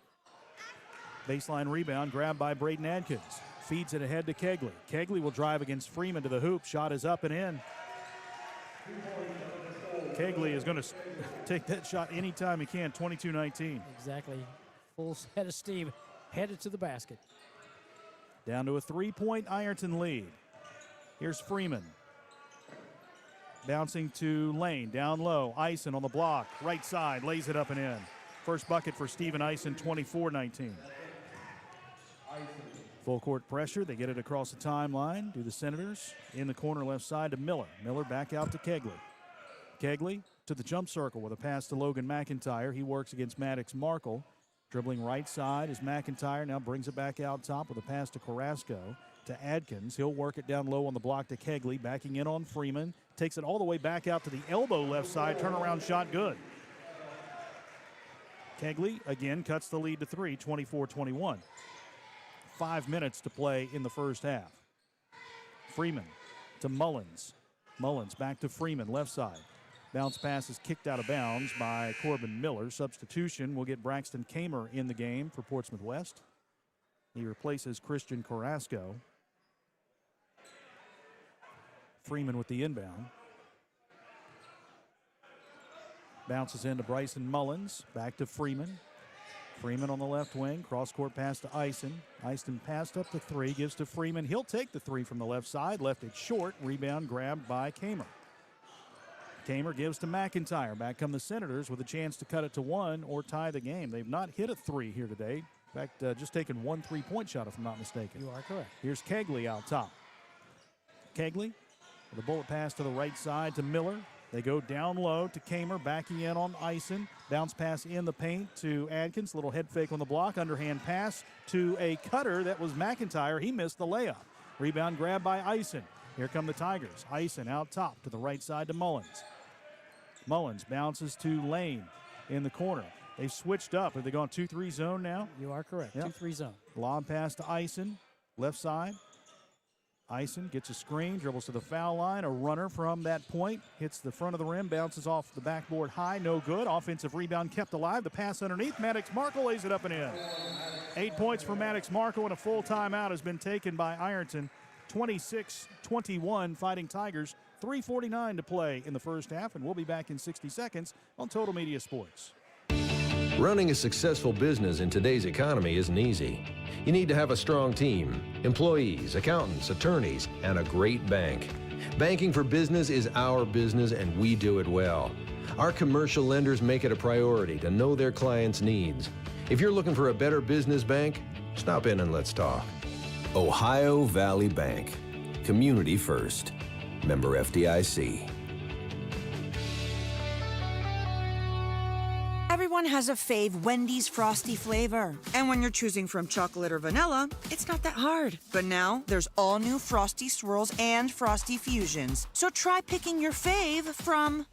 Baseline rebound, grabbed by Braden Adkins. Feeds it ahead to Kegley. Kegley will drive against Freeman to the hoop. Shot is up and in. Kegley is going to take that shot anytime he can, 22-19. Exactly. Full head of steam headed to the basket. Down to a three-point Ironton lead. Here's Freeman. Bouncing to Lane, down low. Eisen on the block, right side, lays it up and in. First bucket for Steven Eisen, 24-19. Full court pressure, they get it across the timeline to the Senators. In the corner left side to Miller. Miller back out to Kegley. Kegley to the jump circle with a pass to Logan McIntyre. He works against Maddox Markle. Dribbling right side is McIntyre, now brings it back out top with a pass to Carrasco. To Adkins, he'll work it down low on the block to Kegley, backing in on Freeman. Takes it all the way back out to the elbow left side, turnaround shot good. Kegley again cuts the lead to 3, 24-21. 5 minutes to play in the first half. Freeman to Mullins. Mullins back to Freeman, left side. Bounce pass is kicked out of bounds by Corbin Miller. Substitution will get Braxton Kamer in the game for Portsmouth West. He replaces Christian Carrasco. Freeman with the inbound. Bounces into Bryson Mullins. Back to Freeman. Freeman on the left wing. Cross-court pass to Eisen. Eisen passed up the 3. Gives to Freeman. He'll take the 3 from the left side. Left it short. Rebound grabbed by Kamer. Kamer gives to McIntyre. Back come the Senators with a chance to cut it to 1 or tie the game. They've not hit a 3 here today. In fact, just taken 1 3-point shot, if I'm not mistaken. You are correct. Here's Kegley out top. Kegley with a bullet pass to the right side to Miller. They go down low to Kamer, backing in on Eisen. Bounce pass in the paint to Adkins. Little head fake on the block. Underhand pass to a cutter that was McIntyre. He missed the layup. Rebound grabbed by Eisen. Here come the Tigers. Eisen out top to the right side to Mullins. Mullins bounces to Lane in the corner. They've switched up. Have they gone 2-3 zone now? You are correct. Yep. 2-3 zone. Lob pass to Eisen, left side. Eisen gets a screen, dribbles to the foul line. A runner from that point hits the front of the rim, bounces off the backboard high, no good. Offensive rebound kept alive. The pass underneath. Maddox Markle lays it up and in. 8 points for Maddox Markle, and a full timeout has been taken by Ironton. 26-21 Fighting Tigers. 3:49 to play in the first half, and we'll be back in 60 seconds on Total Media Sports. Running a successful business in today's economy isn't easy. You need to have a strong team, employees, accountants, attorneys, and a great bank. Banking for business is our business, and we do it well. Our commercial lenders make it a priority to know their clients' needs. If you're looking for a better business bank, stop in and let's talk. Ohio Valley Bank. Community first. Member FDIC. Everyone has a fave Wendy's Frosty flavor. And when you're choosing from chocolate or vanilla, it's not that hard. But now, there's all new Frosty Swirls and Frosty Fusions. So try picking your fave from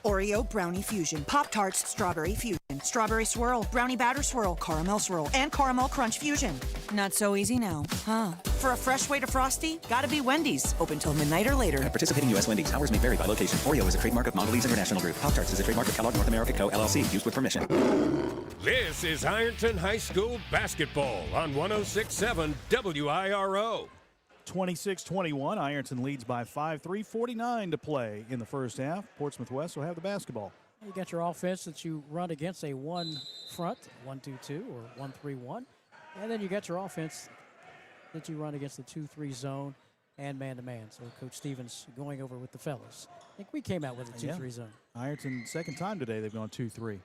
Oreo Brownie Fusion, Pop-Tarts Strawberry Fusion, Strawberry Swirl, Brownie Batter Swirl, Caramel Swirl, and Caramel Crunch Fusion. Not so easy now, huh? For a fresh way to Frosty, gotta be Wendy's. Open till midnight or later. At participating U.S. Wendy's, hours may vary by location. Oreo is a trademark of Mondelez International Group. Pop-Tarts is a trademark of Kellogg North America Co., LLC. Used with permission. This is Ironton High School basketball on 106.7 WIRO. 26-21, Ironton leads by 5, 3:49 to play in the first half. Portsmouth West will have the basketball. You got your offense that you run against a one front, 1-2-2 or 1-3-1. And then you got your offense that you run against the 2-3 zone and man-to-man. So Coach Stevens going over with the fellas. I think we came out with a 2-3 zone. Ironton, second time today, they've gone 2-3.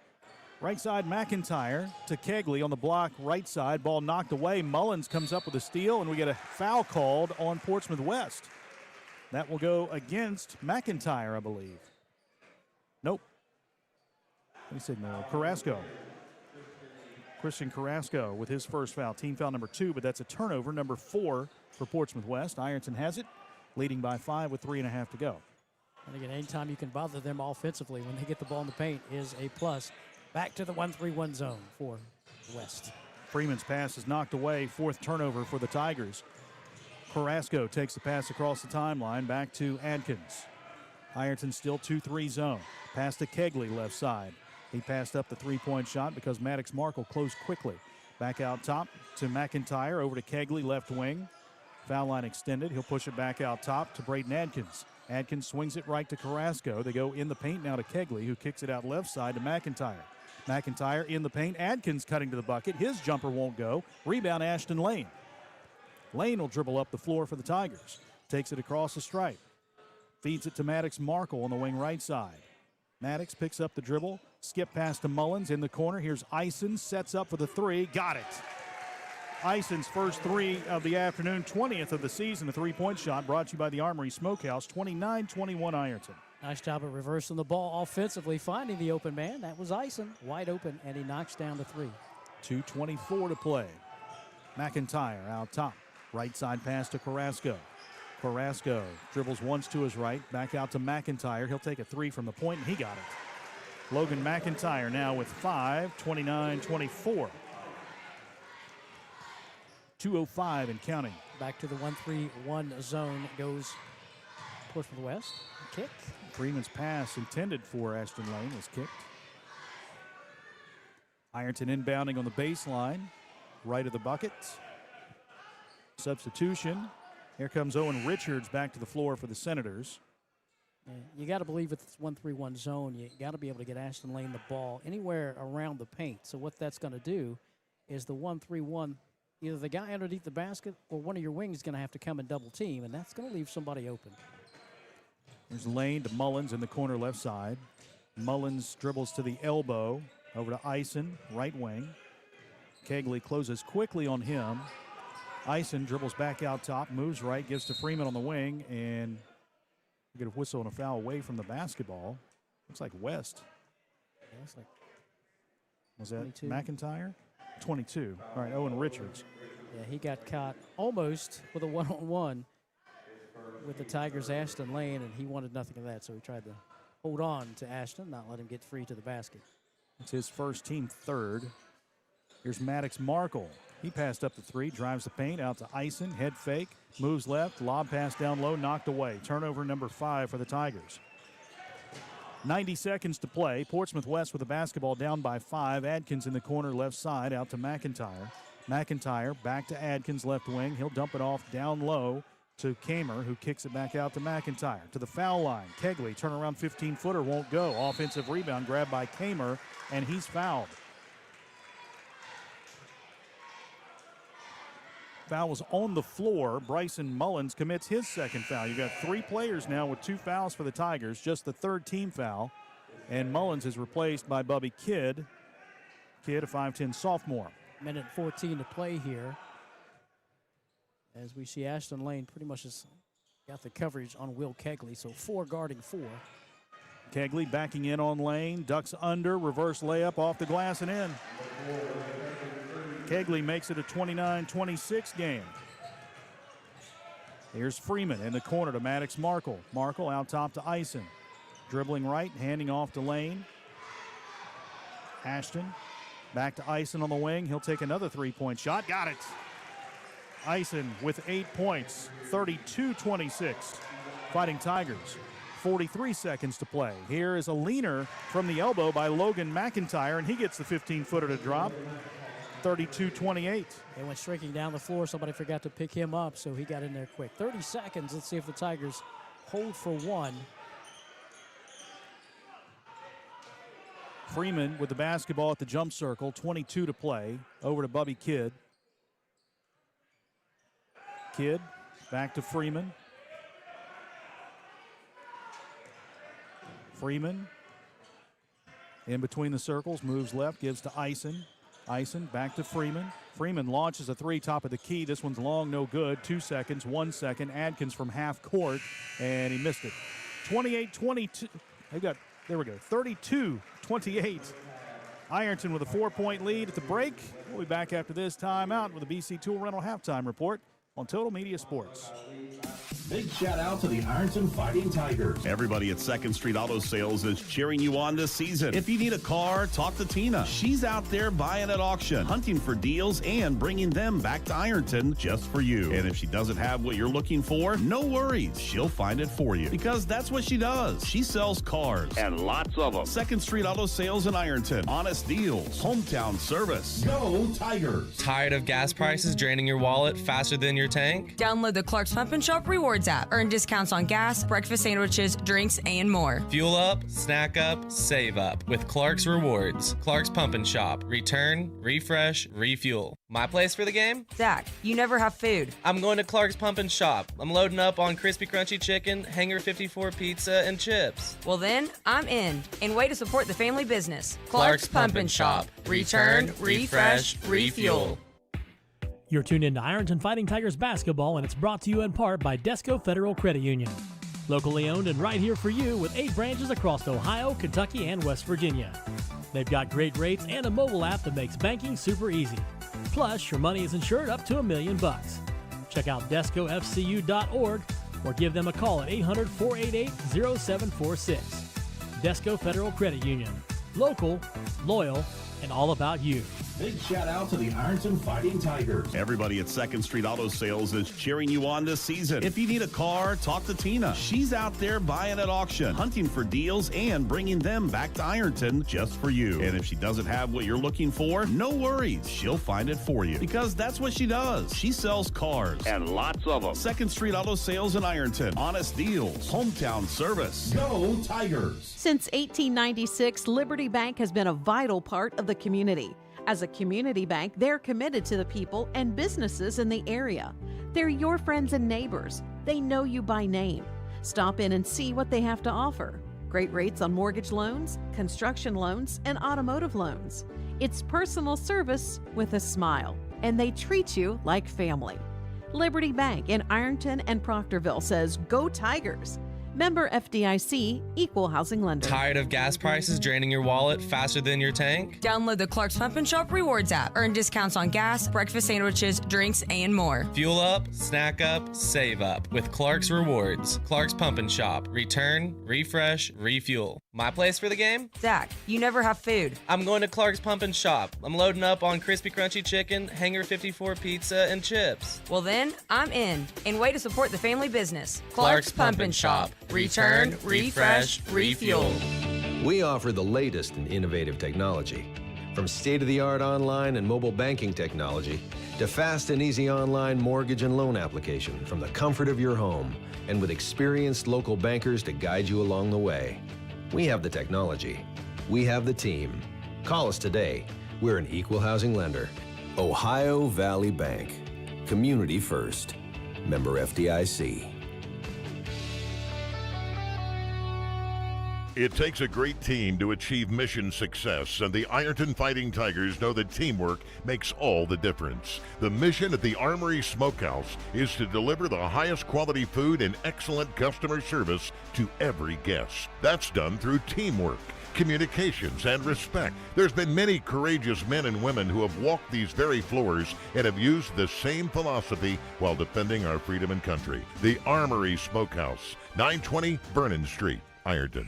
Right side, McIntyre to Kegley on the block, right side. Ball knocked away. Mullins comes up with a steal, and we get a foul called on Portsmouth West. That will go against McIntyre, I believe. Nope. He said no. Carrasco. Christian Carrasco with his first foul. Team foul number 2, but that's a turnover, number 4 for Portsmouth West. Ironton has it, leading by 5 with 3.5 to go. And again, anytime you can bother them offensively when they get the ball in the paint is a plus. Back to the 1-3-1 zone for West. Freeman's pass is knocked away. 4th turnover for the Tigers. Carrasco takes the pass across the timeline. Back to Adkins. Ironton still 2-3 zone. Pass to Kegley left side. He passed up the three-point shot because Maddox Markle closed quickly. Back out top to McIntyre. Over to Kegley, left wing. Foul line extended. He'll push it back out top to Braden Adkins. Adkins swings it right to Carrasco. They go in the paint now to Kegley, who kicks it out left side to McIntyre. McIntyre in the paint. Adkins cutting to the bucket. His jumper won't go. Rebound, Ashton Lane. Lane will dribble up the floor for the Tigers. Takes it across the stripe. Feeds it to Maddox Markle on the wing right side. Maddox picks up the dribble. Skip pass to Mullins in the corner. Here's Eisen. Sets up for the 3. Got it. Eisen's first 3 of the afternoon. 20th of the season. A three-point shot brought to you by the Armory Smokehouse. 29-21 Ironton. Nice job of reversing the ball offensively, finding the open man. That was Eisen, wide open, and he knocks down the 3. 2:24 to play. McIntyre out top. Right side pass to Carrasco. Carrasco dribbles once to his right. Back out to McIntyre. He'll take a 3 from the point, and he got it. Logan McIntyre now with 5, 29-24. 2:05 and counting. Back to the 1-3-1 zone goes Portsmouth West. Kick. Freeman's pass intended for Ashton Lane was kicked. Ironton inbounding on the baseline, right of the bucket. Substitution. Here comes Owen Richards back to the floor for the Senators. Yeah, you got to believe with this 1-3-1 zone, you got to be able to get Ashton Lane the ball anywhere around the paint. So what that's going to do is the 1-3-1, either the guy underneath the basket or one of your wings is going to have to come and double team, and that's going to leave somebody open. There's Lane to Mullins in the corner left side. Mullins dribbles to the elbow. Over to Eisen, right wing. Kegley closes quickly on him. Eisen dribbles back out top, moves right, gives to Freeman on the wing, and we get a whistle and a foul away from the basketball. Looks like West. Yeah, it's like was that 22. McIntyre? 22. All right, Owen Richards. Yeah, he got caught almost with a one-on-one with the Tigers' Ashton Lane, and he wanted nothing of that, so he tried to hold on to Ashton, not let him get free to the basket. It's his first, team third. Here's Maddox Markle. He passed up the 3, drives the paint out to Eisen, head fake, moves left, lob pass down low, knocked away. Turnover number 5 for the Tigers. 90 seconds to play. Portsmouth West with the basketball down by 5. Adkins in the corner left side out to McIntyre. McIntyre back to Adkins left wing. He'll dump it off down low to Kamer, who kicks it back out to McIntyre. To the foul line. Kegley, turnaround 15-footer, won't go. Offensive rebound grabbed by Kamer, and he's fouled. Foul was on the floor. Bryson Mullins commits his second foul. You've got 3 players now with 2 fouls for the Tigers, just the 3rd team foul. And Mullins is replaced by Bubby Kidd. Kidd, a 5'10 sophomore. Minute 14 to play here. As we see Ashton Lane pretty much has got the coverage on Will Kegley, so 4 guarding 4. Kegley backing in on lane, ducks under, reverse layup off the glass and in. Kegley makes it a 29-26 game. Here's Freeman in the corner to Maddox Markle. Markle out top to Eisen. Dribbling right, handing off to Lane. Ashton back to Eisen on the wing. He'll take another three-point shot. Got it. Eisen with 8 points, 32-26. Fighting Tigers. 43 seconds to play. Here is a leaner from the elbow by Logan McIntyre, and he gets the 15-footer to drop. 32-28. They went streaking down the floor. Somebody forgot to pick him up, so he got in there quick. 30 seconds. Let's see if the Tigers hold for one. Freeman with the basketball at the jump circle. 22 to play. Over to Bubby Kidd. Kidd back to Freeman. Freeman in between the circles, moves left, gives to Eisen. Eisen back to Freeman. Freeman launches a three, top of the key. This one's long, no good. 2 seconds, 1 second. Adkins from half court, and he missed it. 28-22. There we go, 32-28. Ironton with a 4-point lead at the break. We'll be back after this timeout with a BC Tool Rental halftime report on Total Media Sports. Big shout out to the Ironton Fighting Tigers. Everybody at 2nd Street Auto Sales is cheering you on this season. If you need a car, talk to Tina. She's out there buying at auction, hunting for deals, and bringing them back to Ironton just for you. And if she doesn't have what you're looking for, no worries. She'll find it for you because that's what she does. She sells cars and lots of them. 2nd Street Auto Sales in Ironton. Honest deals. Hometown service. Go Tigers. Tired of gas prices draining your wallet faster than your tank? Download the Clark's Pump and Shop Rewards app. Earn discounts on gas, breakfast sandwiches, drinks, and more. Fuel up, snack up, save up with Clark's Rewards. Clark's Pump and Shop. Return, refresh, refuel. My place for the game? Zach, you never have food. I'm going to Clark's Pump and Shop. I'm loading up on crispy crunchy chicken, Hanger 54 pizza, and chips. Well then, I'm in. And way to support the family business. Clark's Pump and Shop. Return, refresh, refuel. You're tuned in to Ironton Fighting Tigers basketball, and it's brought to you in part by Desco Federal Credit Union. Locally owned and right here for you with 8 branches across Ohio, Kentucky, and West Virginia. They've got great rates and a mobile app that makes banking super easy. Plus, your money is insured up to $1 million. Check out DescoFCU.org or give them a call at 800-488-0746. Desco Federal Credit Union. Local, loyal, and all about you. Big shout out to the Ironton Fighting Tigers. Everybody at 2nd Street Auto Sales is cheering you on this season. If you need a car, talk to Tina. She's out there buying at auction, hunting for deals, and bringing them back to Ironton just for you. And if she doesn't have what you're looking for, no worries. She'll find it for you because that's what she does. She sells cars and lots of them. 2nd Street Auto Sales in Ironton. Honest deals. Hometown service. Go Tigers. Since 1896, Liberty Bank has been a vital part of the community. As a community bank, they're committed to the people and businesses in the area. They're your friends and neighbors. They know you by name. Stop in and see what they have to offer. Great rates on mortgage loans, construction loans, and automotive loans. It's personal service with a smile, and they treat you like family. Liberty Bank in Ironton and Proctorville says, Go Tigers. Member FDIC, Equal Housing Lender. Tired of gas prices draining your wallet faster than your tank? Download the Clark's Pump and Shop Rewards app. Earn discounts on gas, breakfast sandwiches, drinks, and more. Fuel up, snack up, save up with Clark's Rewards. Clark's Pump and Shop. Return, refresh, refuel. My place for the game? Zach, you never have food. I'm going to Clark's Pump and Shop. I'm loading up on crispy crunchy chicken, Hanger 54 pizza, and chips. Well then, I'm in. And way to support the family business. Clark's Pump and Shop. Return, refresh, refuel. We offer the latest in innovative technology. From state-of-the-art online and mobile banking technology to fast and easy online mortgage and loan application from the comfort of your home and with experienced local bankers to guide you along the way. We have the technology. We have the team. Call us today. We're an equal housing lender. Ohio Valley Bank. Community first. Member FDIC. It takes a great team to achieve mission success, and the Ironton Fighting Tigers know that teamwork makes all the difference. The mission at the Armory Smokehouse is to deliver the highest quality food and excellent customer service to every guest. That's done through teamwork, communications, and respect. There's been many courageous men and women who have walked these very floors and have used the same philosophy while defending our freedom and country. The Armory Smokehouse, 920 Vernon Street, Ironton.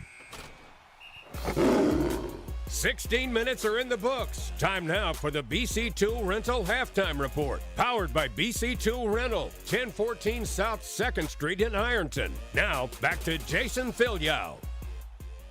16 minutes are in the books. Time now for the BC Tool Rental Halftime Report. Powered by BC Tool Rental, 1014 South 2nd Street in Ironton. Now, back to Jason Filyow.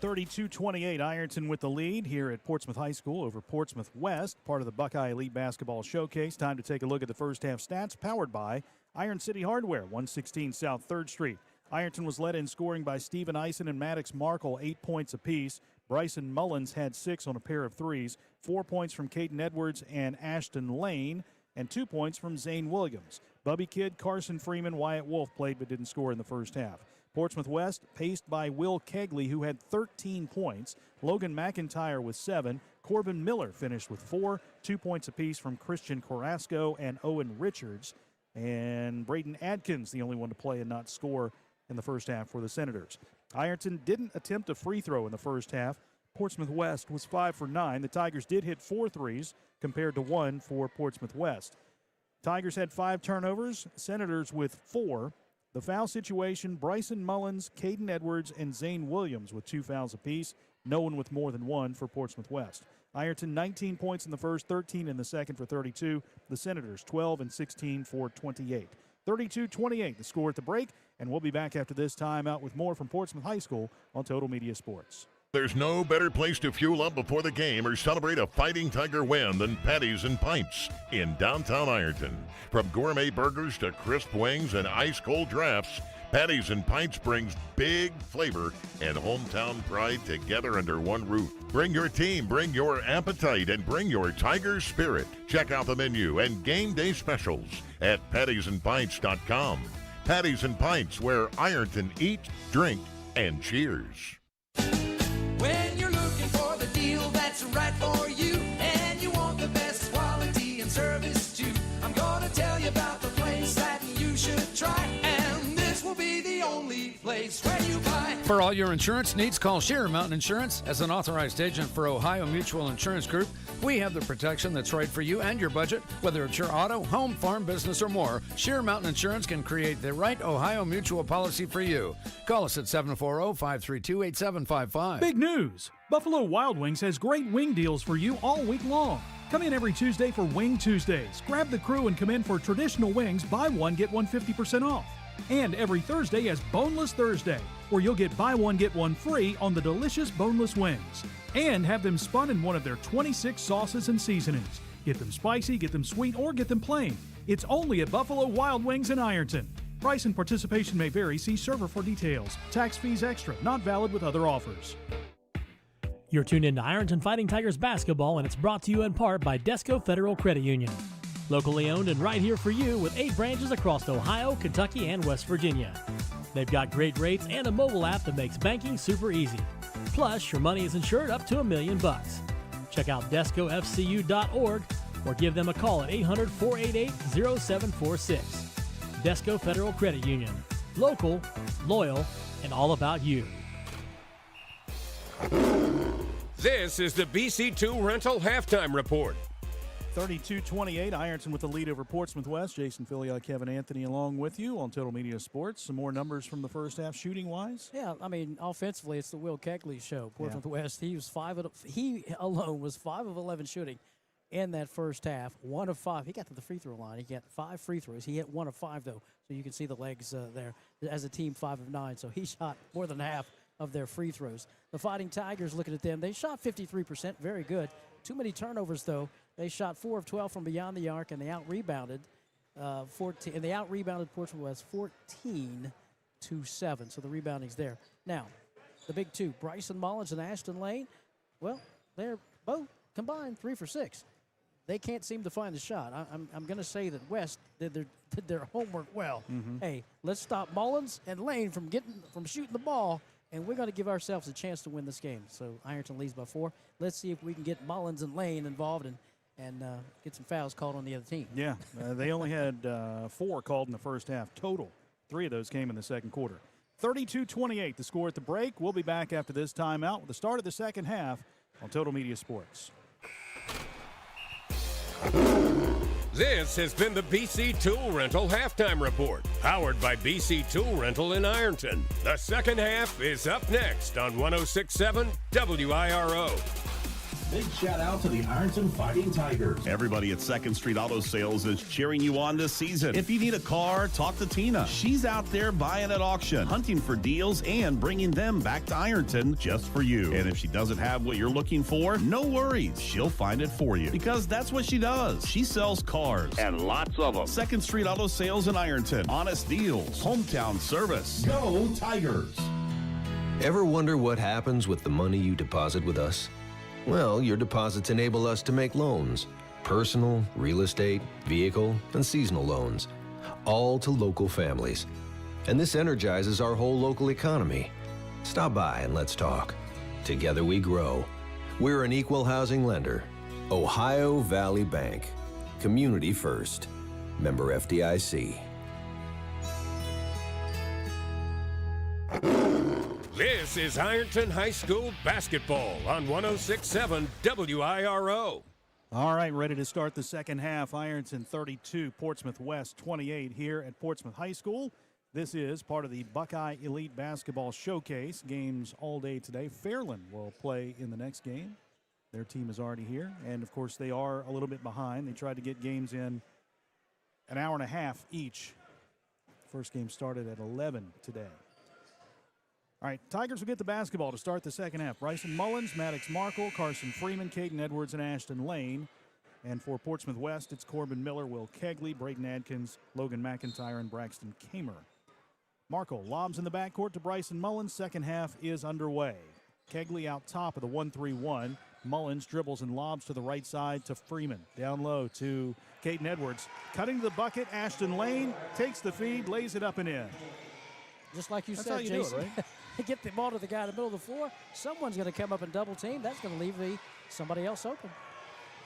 32-28, Ironton with the lead here at Portsmouth High School over Portsmouth West, part of the Buckeye Elite Basketball Showcase. Time to take a look at the first half stats, powered by Iron City Hardware, 116 South 3rd Street. Ironton was led in scoring by Stephen Eisen and Maddox Markle, 8 points apiece. Bryson Mullins had 6 on a pair of threes, 4 points from Caden Edwards and Ashton Lane, and 2 points from Zane Williams. Bubby Kidd, Carson Freeman, Wyatt Wolf played but didn't score in the first half. Portsmouth West paced by Will Kegley, who had 13 points. Logan McIntyre with 7. Corbin Miller finished with 4, 2 points apiece from Christian Carrasco and Owen Richards. And Braden Adkins, the only one to play and not score in the first half for the Senators. Ironton didn't attempt a free throw in the first half. Portsmouth West was 5 for 9. The Tigers did hit 4 threes compared to 1 for Portsmouth West. Tigers had 5 turnovers, Senators with 4. The foul situation, Bryson Mullins, Caden Edwards, and Zane Williams with 2 fouls apiece. No one with more than 1 for Portsmouth West. Ironton 19 points in the first, 13 in the second for 32. The Senators 12 and 16 for 28. 32-28, the score at the break, and we'll be back after this timeout with more from Portsmouth High School on Total Media Sports. There's no better place to fuel up before the game or celebrate a Fighting Tiger win than Patties and Pints in downtown Ironton. From gourmet burgers to crisp wings and ice-cold drafts, Patties and Pints brings big flavor and hometown pride together under one roof. Bring your team, bring your appetite, and bring your Tiger spirit. Check out the menu and game day specials at pattiesandpints.com. Patties and Pints, where Ironton eats, drink, and cheers. When you're looking for the deal that's right for you, and you want the best quality and service too, I'm gonna tell you about the place that you should try, and this will be the only place where you buy. For all your insurance needs, call Sheer Mountain Insurance. As an authorized agent for Ohio Mutual Insurance Group, we have the protection that's right for you and your budget. Whether it's your auto, home, farm, business, or more, Sheer Mountain Insurance can create the right Ohio Mutual policy for you. Call us at 740-532-8755. Big news! Buffalo Wild Wings has great wing deals for you all week long. Come in every Tuesday for Wing Tuesdays. Grab the crew and come in for traditional wings, buy one, get one 50% off. And every Thursday is Boneless Thursday, where you'll get buy one, get one free on the delicious boneless wings. And have them spun in one of their 26 sauces and seasonings. Get them spicy, get them sweet, or get them plain. It's only at Buffalo Wild Wings in Ironton. Price and participation may vary. See server for details. Tax fees extra. Not valid with other offers. You're tuned in to Ironton Fighting Tigers basketball, and it's brought to you in part by Desco Federal Credit Union. Locally owned and right here for you with 8 branches across Ohio, Kentucky, and West Virginia. They've got great rates and a mobile app that makes banking super easy. Plus, your money is insured up to $1 million. Check out DescoFCU.org or give them a call at 800-488-0746. Desco Federal Credit Union. Local, loyal, and all about you. This is the BC2 Rental Halftime Report. 32-28, Ironton with the lead over Portsmouth West. Jason Fillion, Kevin Anthony along with you on Total Media Sports. Some more numbers from the first half shooting-wise. Yeah, I mean, offensively, it's the Will Kegley show. Portsmouth West, he alone was 5 of 11 shooting in that first half. 1 of 5. He got to the free throw line. He got 5 free throws. He hit 1 of 5, though, so you can see the legs there. As a team, 5 of 9, so he shot more than half of their free throws. The Fighting Tigers, looking at them, they shot 53%, very good. Too many turnovers, though. They shot 4 of 12 from beyond the arc, and they out-rebounded 14. And they out-rebounded Portsmouth West 14-7. So the rebounding's there. Now, the big two, Bryson Mullins and Ashton Lane. Well, they're both combined 3 for 6. They can't seem to find the shot. I'm going to say that West did their homework well. Mm-hmm. Hey, let's stop Mullins and Lane from shooting the ball and we're going to give ourselves a chance to win this game. So Ironton leads by 4. Let's see if we can get Mullins and Lane involved and get some fouls called on the other team. Yeah, they only had 4 called in the first half total. 3 of those came in the second quarter. 32-28, the score at the break. We'll be back after this timeout with the start of the second half on Total Media Sports. This has been the BC Tool Rental Halftime Report, powered by BC Tool Rental in Ironton. The second half is up next on 106.7 WIRO. Big shout out to the Ironton Fighting Tigers. Everybody at 2nd Street Auto Sales is cheering you on this season. If you need a car, talk to Tina. She's out there buying at auction, hunting for deals, and bringing them back to Ironton just for you. And if she doesn't have what you're looking for, no worries. She'll find it for you because that's what she does. She sells cars and lots of them. 2nd Street Auto Sales in Ironton. Honest deals. Hometown service. Go Tigers! Ever wonder what happens with the money you deposit with us? Well, your deposits enable us to make loans, personal, real estate, vehicle, and seasonal loans, all to local families. And this energizes our whole local economy. Stop by and let's talk. Together we grow. We're an equal housing lender. Ohio Valley Bank. Community first. Member FDIC. This is Ironton High School basketball on 106.7 WIRO. All right, ready to start the second half. Ironton 32, Portsmouth West 28 here at Portsmouth High School. This is part of the Buckeye Elite Basketball Showcase. Games all day today. Fairland will play in the next game. Their team is already here, and of course they are a little bit behind. They tried to get games in an hour and a half each. First game started at 11 today. All right, Tigers will get the basketball to start the second half. Bryson Mullins, Maddox Markle, Carson Freeman, Caden Edwards, and Ashton Lane. And for Portsmouth West, it's Corbin Miller, Will Kegley, Braden Adkins, Logan McIntyre, and Braxton Kamer. Markle lobs in the backcourt to Bryson Mullins. Second half is underway. Kegley out top of the 1-3-1. Mullins dribbles and lobs to the right side to Freeman. Down low to Caden Edwards. Cutting to the bucket, Ashton Lane takes the feed, lays it up and in. Just like you That's said, how you Jason. do it, right? Get the ball to the guy in the middle of the floor. Someone's going to come up and double team. That's going to leave somebody else open.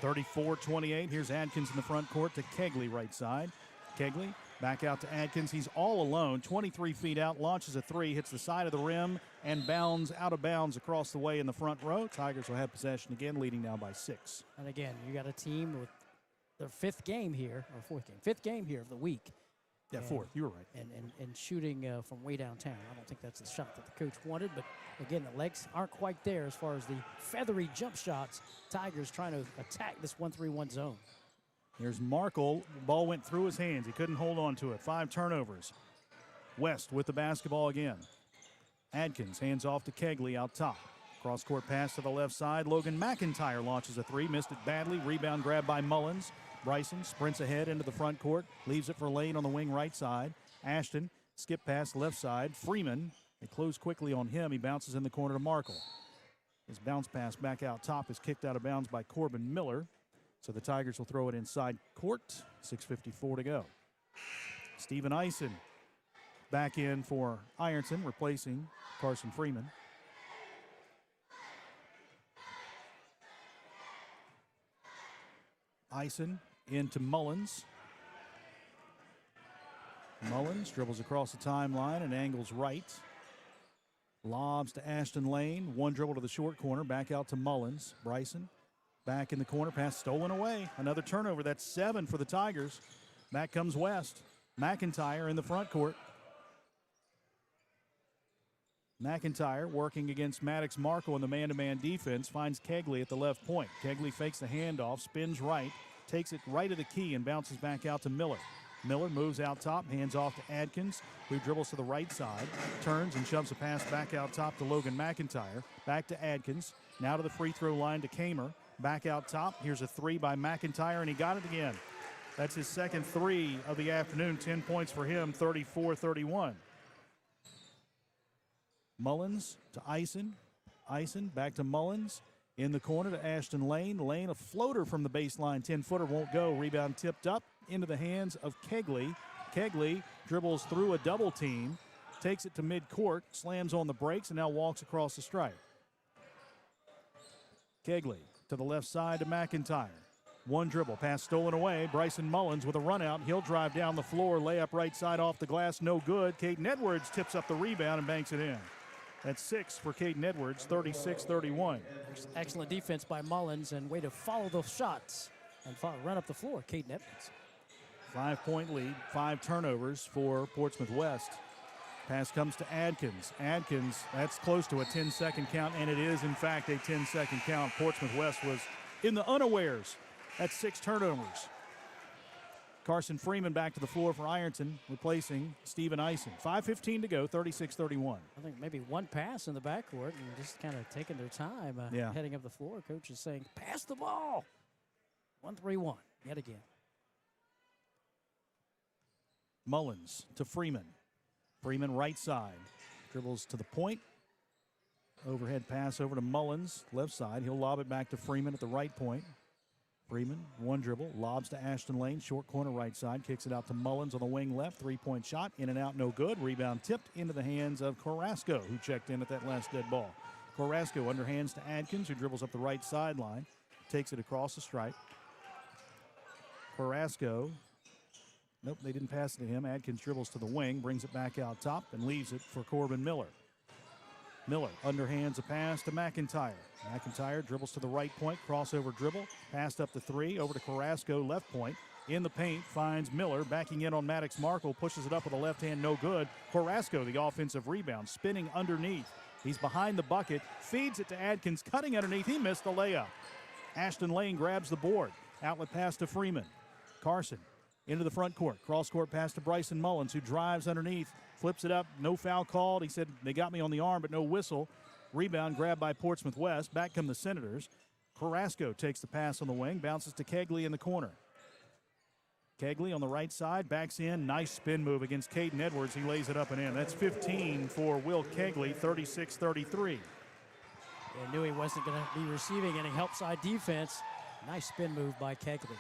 34-28. Here's Adkins in the front court to Kegley right side. Kegley back out to Adkins. He's all alone. 23 feet out. Launches a 3. Hits the side of the rim and bounds out of bounds across the way in the front row. Tigers will have possession again, leading now by 6. And again, you got a team with their fifth game here of the week. Yeah, fourth. You were right. And shooting from way downtown. I don't think that's the shot that the coach wanted, but again, the legs aren't quite there as far as the feathery jump shots. Tigers trying to attack this 1-3-1 zone. Here's Markle. The ball went through his hands. He couldn't hold on to it. 5 turnovers. West with the basketball again. Adkins hands off to Kegley out top. Cross-court pass to the left side. Logan McIntyre launches a 3. Missed it badly. Rebound grabbed by Mullins. Bryson sprints ahead into the front court. Leaves it for Lane on the wing right side. Ashton, skip pass left side. Freeman, they close quickly on him. He bounces in the corner to Markle. His bounce pass back out top is kicked out of bounds by Corbin Miller. So the Tigers will throw it inside court. 6:54 to go. Steven Eisen back in for Ironton, replacing Carson Freeman. Eisen into Mullins. Mullins dribbles across the timeline and angles right. Lobs to Ashton Lane. One dribble to the short corner. Back out to Mullins. Bryson back in the corner. Pass stolen away. Another turnover. That's 7 for the Tigers. Back comes West. McIntyre in the front court. McIntyre working against Maddox Markle in the man-to-man defense. Finds Kegley at the left point. Kegley fakes the handoff. Spins right. Takes it right of the key and bounces back out to Miller. Miller moves out top, hands off to Adkins, who dribbles to the right side, turns and shoves a pass back out top to Logan McIntyre. Back to Adkins, now to the free throw line to Kamer. Back out top, here's a 3 by McIntyre, and he got it again. That's his second 3 of the afternoon, 10 points for him, 34-31. Mullins to Eisen. Eisen back to Mullins. In the corner to Ashton Lane. Lane, a floater from the baseline. 10-footer won't go. Rebound tipped up into the hands of Kegley. Kegley dribbles through a double team. takes it to midcourt, slams on the brakes, and now walks across the stripe. Kegley to the left side to McIntyre. One dribble, pass stolen away. Bryson Mullins with a run out. He'll drive down the floor, layup right side off the glass, no good. Caden Edwards tips up the rebound and banks it in. That's 6 for Caden Edwards, 36-31. Excellent defense by Mullins and way to follow those shots and run up the floor, Caden Edwards. 5-point lead, 5 turnovers for Portsmouth West. Pass comes to Adkins. Adkins, that's close to a 10-second count, and it is, in fact, a 10-second count. Portsmouth West was in the unawares. That's 6 turnovers. Carson Freeman back to the floor for Ironton, replacing Steven Eisen. 5:15 to go, 36-31. I think maybe one pass in the backcourt and just kind of taking their time heading up the floor. Coach is saying, pass the ball. 1-3-1 yet again. Mullins to Freeman. Freeman right side. Dribbles to the point. Overhead pass over to Mullins, left side. He'll lob it back to Freeman at the right point. Freeman, one dribble, lobs to Ashton Lane, short corner right side, kicks it out to Mullins on the wing left, three-point shot, in and out, no good. Rebound tipped into the hands of Carrasco, who checked in at that last dead ball. Carrasco underhands to Adkins, who dribbles up the right sideline, takes it across the stripe. Carrasco, nope, they didn't pass it to him. Adkins dribbles to the wing, brings it back out top, and leaves it for Corbin Miller. Miller underhands a pass to McIntyre. McIntyre dribbles to the right point, crossover dribble, passed up the three, over to Carrasco, left point. In the paint, finds Miller, backing in on Maddox Markle, pushes it up with a left hand, no good. Carrasco, the offensive rebound, spinning underneath. He's behind the bucket, feeds it to Adkins, cutting underneath. He missed the layup. Ashton Lane grabs the board. Outlet pass to Freeman. Carson into the front court. Cross-court pass to Bryson Mullins, who drives underneath, flips it up, no foul called. He said they got me on the arm, but no whistle. Rebound grabbed by Portsmouth West. Back come the Senators. Carrasco takes the pass on the wing, bounces to Kegley in the corner. Kegley on the right side, backs in. Nice spin move against Caden Edwards. He lays it up and in. That's 15 for Will Kegley, 36-33. I knew he wasn't going to be receiving any help side defense. Nice spin move by Kegley.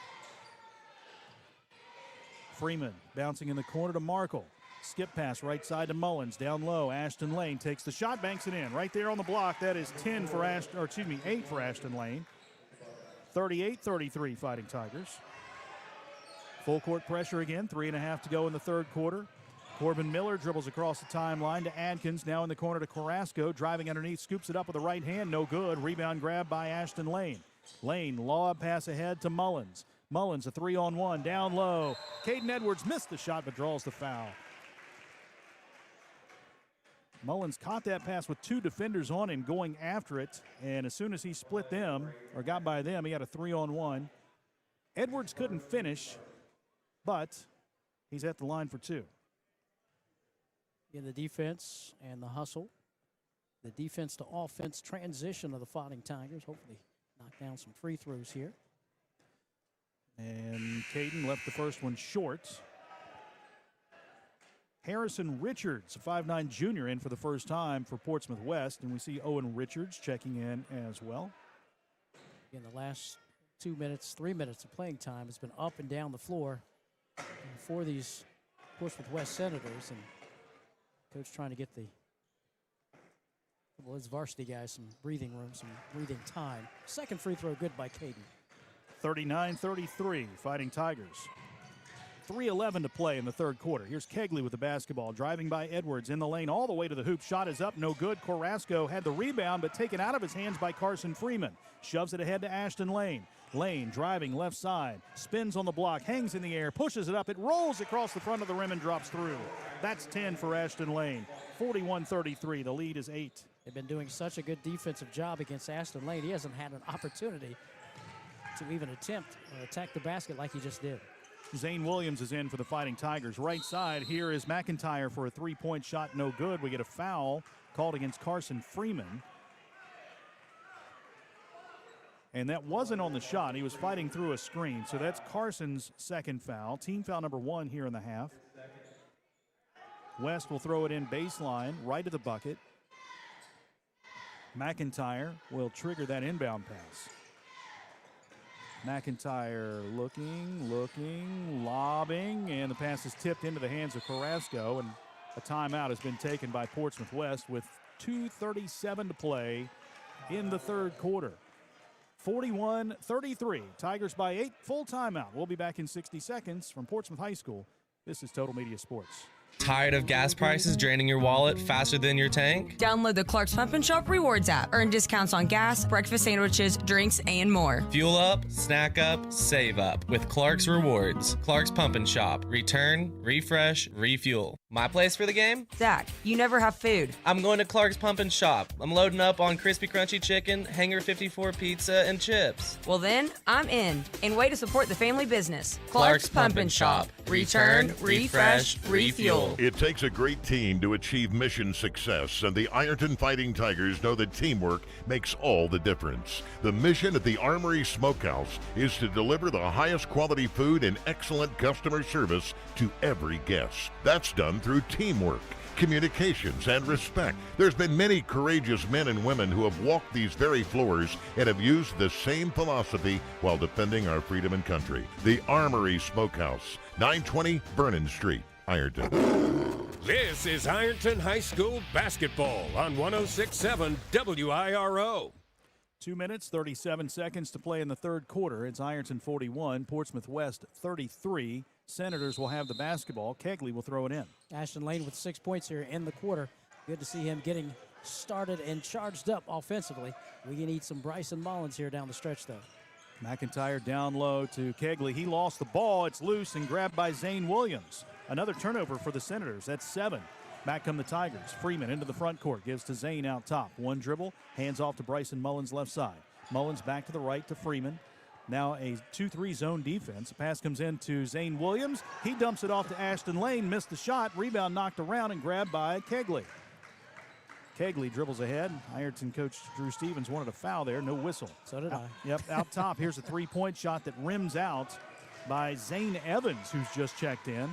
Freeman bouncing in the corner to Markle. Skip pass right side to Mullins. Down low, Ashton Lane takes the shot, banks it in. Right there on the block, that is 8 for Ashton Lane. 38-33 Fighting Tigers. Full court pressure again, 3.5 to go in the third quarter. Corbin Miller dribbles across the timeline to Adkins, now in the corner to Carrasco, driving underneath, scoops it up with the right hand, no good. Rebound grab by Ashton Lane. Lane, lob pass ahead to Mullins. Mullins, a 3-on-1, down low. Caden Edwards missed the shot but draws the foul. Mullins caught that pass with 2 defenders on him going after it, and as soon as he split them, or got by them, he had a 3-on-1. Edwards couldn't finish, but he's at the line for 2. In the defense and the hustle, the defense to offense transition of the Fighting Tigers. Hopefully knock down some free throws here. And Caden left the first one short. Harrison Richards, a 5'9 junior, in for the first time for Portsmouth West, and we see Owen Richards checking in as well. In the last 3 minutes of playing time, has been up and down the floor for these Portsmouth West Senators, and coach trying to get his varsity guys some breathing room, some breathing time. Second free throw good by Caden. 39-33, Fighting Tigers. 3:11 to play in the third quarter. Here's Kegley with the basketball, driving by Edwards in the lane all the way to the hoop. Shot is up, no good. Carrasco had the rebound, but taken out of his hands by Carson Freeman. Shoves it ahead to Ashton Lane. Lane driving left side, spins on the block, hangs in the air, pushes it up. It rolls across the front of the rim and drops through. That's 10 for Ashton Lane. 41-33. The lead is 8. They've been doing such a good defensive job against Ashton Lane. He hasn't had an opportunity to even attempt or attack the basket like he just did. Zane Williams is in for the Fighting Tigers. Right side, here is McIntyre for a three-point shot, no good. We get a foul called against Carson Freeman. And that wasn't on the shot. He was fighting through a screen. So that's Carson's second foul. Team foul number 1 here in the half. West will throw it in baseline, right of the bucket. McIntyre will trigger that inbound pass. McIntyre looking, lobbing, and the pass is tipped into the hands of Carrasco, and A timeout has been taken by Portsmouth West with 2:37 to play in the third quarter. 41-33. Tigers by 8. Full timeout. We'll be back in 60 seconds from Portsmouth High School. This is Total Media Sports. Tired of gas prices draining your wallet faster than your tank? Download the Clark's Pump and Shop Rewards app. Earn discounts on gas, breakfast sandwiches, drinks, and more. Fuel up, snack up, save up with Clark's Rewards. Clark's Pump and Shop. Return, refresh, refuel. My place for the game? Zach, you never have food. I'm going to Clark's Pump and Shop. I'm loading up on crispy crunchy chicken, Hanger 54 pizza, and chips. Well then, I'm in. And way to support the family business. Clark's Pump and Shop. Return, refresh, refuel. It takes a great team to achieve mission success, and the Ironton Fighting Tigers know that teamwork makes all the difference. The mission at the Armory Smokehouse is to deliver the highest quality food and excellent customer service to every guest. That's done through teamwork, communications, and respect. There's been many courageous men and women who have walked these very floors and have used the same philosophy while defending our freedom and country. The Armory Smokehouse, 920 Vernon Street, Ironton. This is Ironton High School basketball on 106.7 WIRO. 2 minutes, 37 seconds to play in the third quarter. It's Ironton 41, Portsmouth West 33. Senators will have the basketball. Kegley will throw it in. Ashton Lane with 6 points here in the quarter. Good to see him getting started and charged up offensively. We need some Bryson Mullins here down the stretch, though. McIntyre down low to Kegley. He lost the ball. It's loose and grabbed by Zane Williams. Another turnover for the Senators. That's 7. Back come the Tigers. Freeman into the front court. Gives to Zane out top. One dribble. Hands off to Bryson Mullins left side. Mullins back to the right to Freeman. Now a 2-3 zone defense. Pass comes in to Zane Williams. He dumps it off to Ashton Lane. Missed the shot. Rebound knocked around and grabbed by Kegley. Kegley dribbles ahead. Ironton coach Drew Stevens wanted a foul there. No whistle. So did I. Yep, out top. Here's a three-point shot that rims out by Zane Evans, who's just checked in.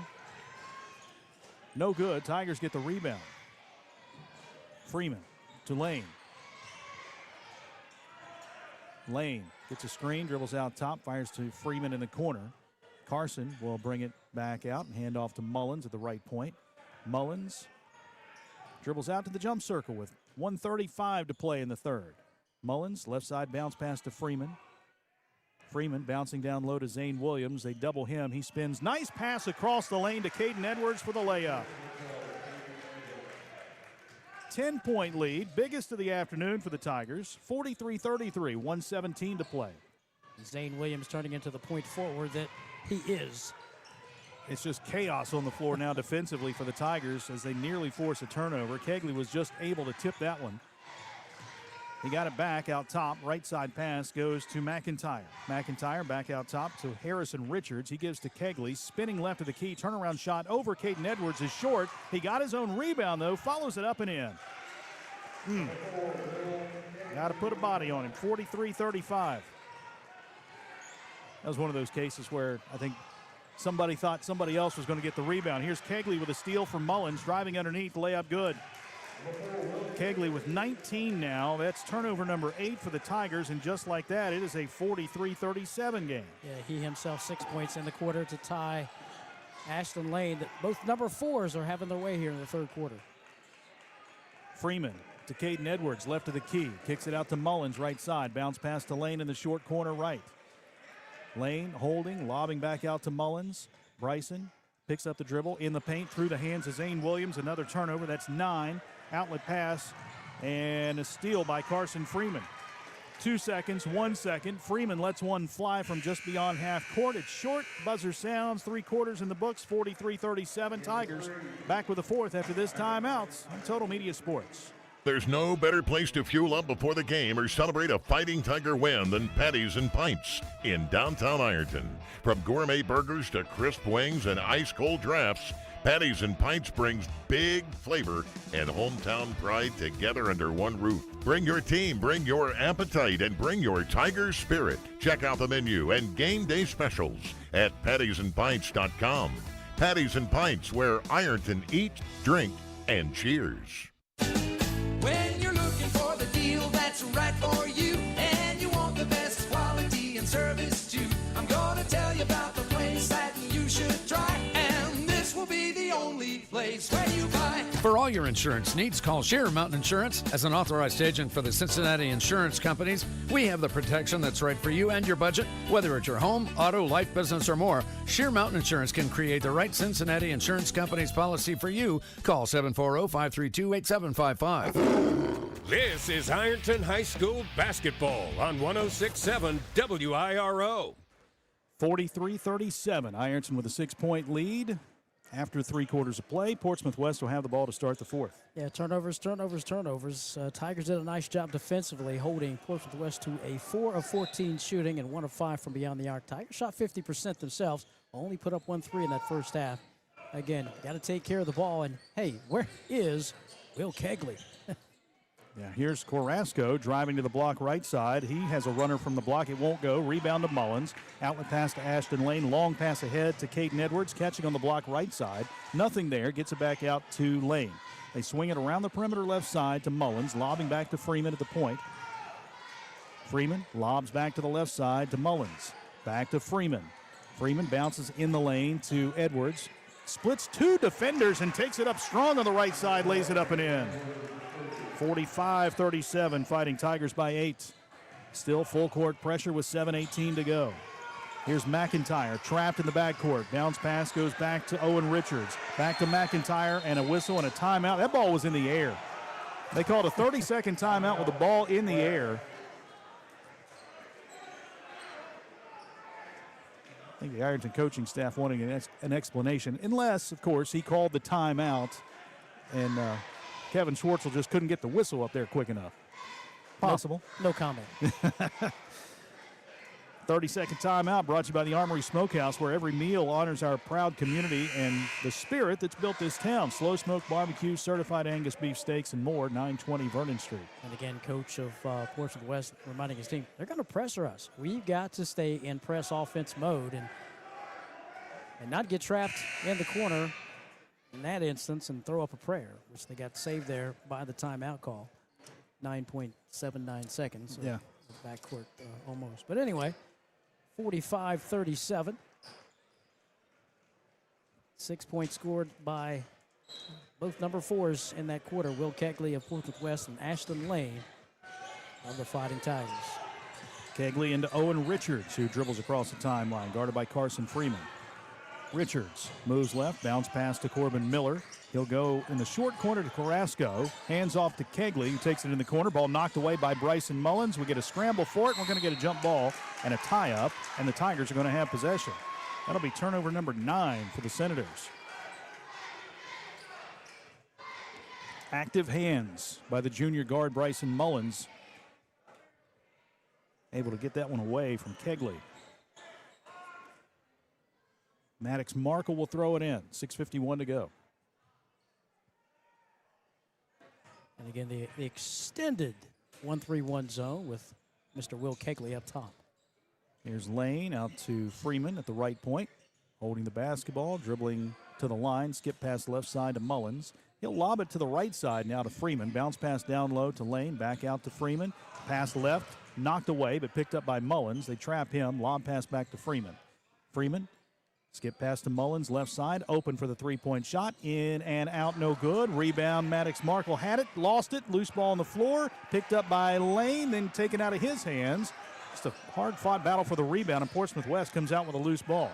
No good. Tigers get the rebound. Freeman to Lane. Lane gets a screen, dribbles out top, fires to Freeman in the corner. Carson will bring it back out and hand off to Mullins at the right point. Mullins dribbles out to the jump circle with 1:35 to play in the third. Mullins, left side bounce pass to Freeman. Freeman bouncing down low to Zane Williams. They double him. He spins. Nice pass across the lane to Caden Edwards for the layup. 10-point lead, biggest of the afternoon for the Tigers. 43-33, 1:17 to play. Zane Williams turning into the point forward that he is. It's just chaos on the floor now defensively for the Tigers as they nearly force a turnover. Kegley was just able to tip that one. He got it back out top. Right side pass goes to McIntyre. McIntyre back out top to Harrison Richards. He gives to Kegley. Spinning left of the key. Turnaround shot over Caden Edwards is short. He got his own rebound, though. Follows it up and in. Got to put a body on him. 43-35. That was one of those cases where I think somebody thought somebody else was going to get the rebound. Here's Kegley with a steal from Mullins. Driving underneath. Layup good. Kegley with 19 now. That's turnover number 8 for the Tigers, and just like that, it is a 43-37 game. Yeah, he himself 6 points in the quarter to tie Ashton Lane. Both number 4s are having their way here in the third quarter. Freeman to Caden Edwards, left of the key. Kicks it out to Mullins, right side. Bounce pass to Lane in the short corner right. Lane holding, lobbing back out to Mullins. Bryson picks up the dribble in the paint through the hands of Zane Williams. Another turnover. That's 9. Outlet pass and a steal by Carson Freeman. 2 seconds, 1 second. Freeman lets one fly from just beyond half court. It's short. Buzzer sounds. 3 quarters in the books. 43-37. Tigers back with the fourth after this timeout on Total Media Sports. There's no better place to fuel up before the game or celebrate a Fighting Tiger win than Patties and Pints in downtown Ironton. From gourmet burgers to crisp wings and ice-cold drafts, Patties and Pints brings big flavor and hometown pride together under one roof. Bring your team, bring your appetite, and bring your Tiger spirit. Check out the menu and game day specials at pattiesandpints.com. Patties and Pints, where Ironton eats, drink, and cheers. When you're looking for the deal that's right for you, and you want the best quality and service too, I'm gonna tell you about the place that you should try, and this will be the only place where you buy all your insurance needs, call Sheer Mountain Insurance. As an authorized agent for the Cincinnati Insurance Companies, we have the protection that's right for you and your budget. Whether it's your home, auto, life, business, or more, Sheer Mountain Insurance can create the right Cincinnati Insurance Company's policy for you. Call 740-532-8755. This is Ironton High School basketball on 106.7 WIRO. 43-37. Ironton with a 6-point lead. After 3 quarters of play, Portsmouth West will have the ball to start the fourth. Yeah, turnovers. Tigers did a nice job defensively holding Portsmouth West to a 4 of 14 shooting and 1 of 5 from beyond the arc. Tigers shot 50% themselves, only put up 1 3 in that first half. Again, got to take care of the ball. And, hey, where is Will Kegley? Yeah, here's Carrasco driving to the block right side. He has a runner from the block. It won't go. Rebound to Mullins. Outlet pass to Ashton Lane. Long pass ahead to Caden Edwards. Catching on the block right side. Nothing there. Gets it back out to Lane. They swing it around the perimeter left side to Mullins. Lobbing back to Freeman at the point. Freeman lobs back to the left side to Mullins. Back to Freeman. Freeman bounces in the lane to Edwards. Splits 2 defenders and takes it up strong on the right side. Lays it up and in. 45-37, Fighting Tigers by 8. Still full court pressure with 7:18 to go. Here's McIntyre trapped in the backcourt. Bounce pass goes back to Owen Richards. Back to McIntyre and a whistle and a timeout. That ball was in the air. They called a 30-second timeout with the ball in the air. I think the Ironton coaching staff wanting an explanation, unless, of course, he called the timeout and Kevin Schwartzel just couldn't get the whistle up there quick enough. Possible. No comment. 30-second timeout brought to you by the Armory Smokehouse, where every meal honors our proud community and the spirit that's built this town. Slow smoke barbecue, certified Angus beef steaks, and more. 920 Vernon Street. And again, coach of Portsmouth West reminding his team, they're going to pressure us. We've got to stay in press offense mode and not get trapped in the corner in that instance and throw up a prayer, which they got saved there by the timeout call. 9.79 seconds. Yeah. Backcourt almost. But anyway, 45-37. 6 points scored by both number 4s in that quarter. Will Kegley of Portsmouth West and Ashton Lane of the Fighting Tigers. Kegley into Owen Richards, who dribbles across the timeline, guarded by Carson Freeman. Richards moves left, bounce pass to Corbin Miller. He'll go in the short corner to Carrasco. Hands off to Kegley, who takes it in the corner. Ball knocked away by Bryson Mullins. We get a scramble for it. We're going to get a jump ball and a tie-up, and the Tigers are going to have possession. That'll be turnover number 9 for the Senators. Active hands by the junior guard Bryson Mullins. Able to get that one away from Kegley. Maddox Markle will throw it in. 6:51 to go. And again, the extended 1-3-1 zone with Mr. Will Kegley up top. Here's Lane out to Freeman at the right point. Holding the basketball, dribbling to the line. Skip past left side to Mullins. He'll lob it to the right side now to Freeman. Bounce pass down low to Lane. Back out to Freeman. Pass left. Knocked away, but picked up by Mullins. They trap him. Lob pass back to Freeman. Freeman. Skip pass to Mullins, left side, open for the three-point shot. In and out, no good. Rebound, Maddox Markle had it, lost it. Loose ball on the floor, picked up by Lane, then taken out of his hands. Just a hard-fought battle for the rebound, and Portsmouth West comes out with a loose ball.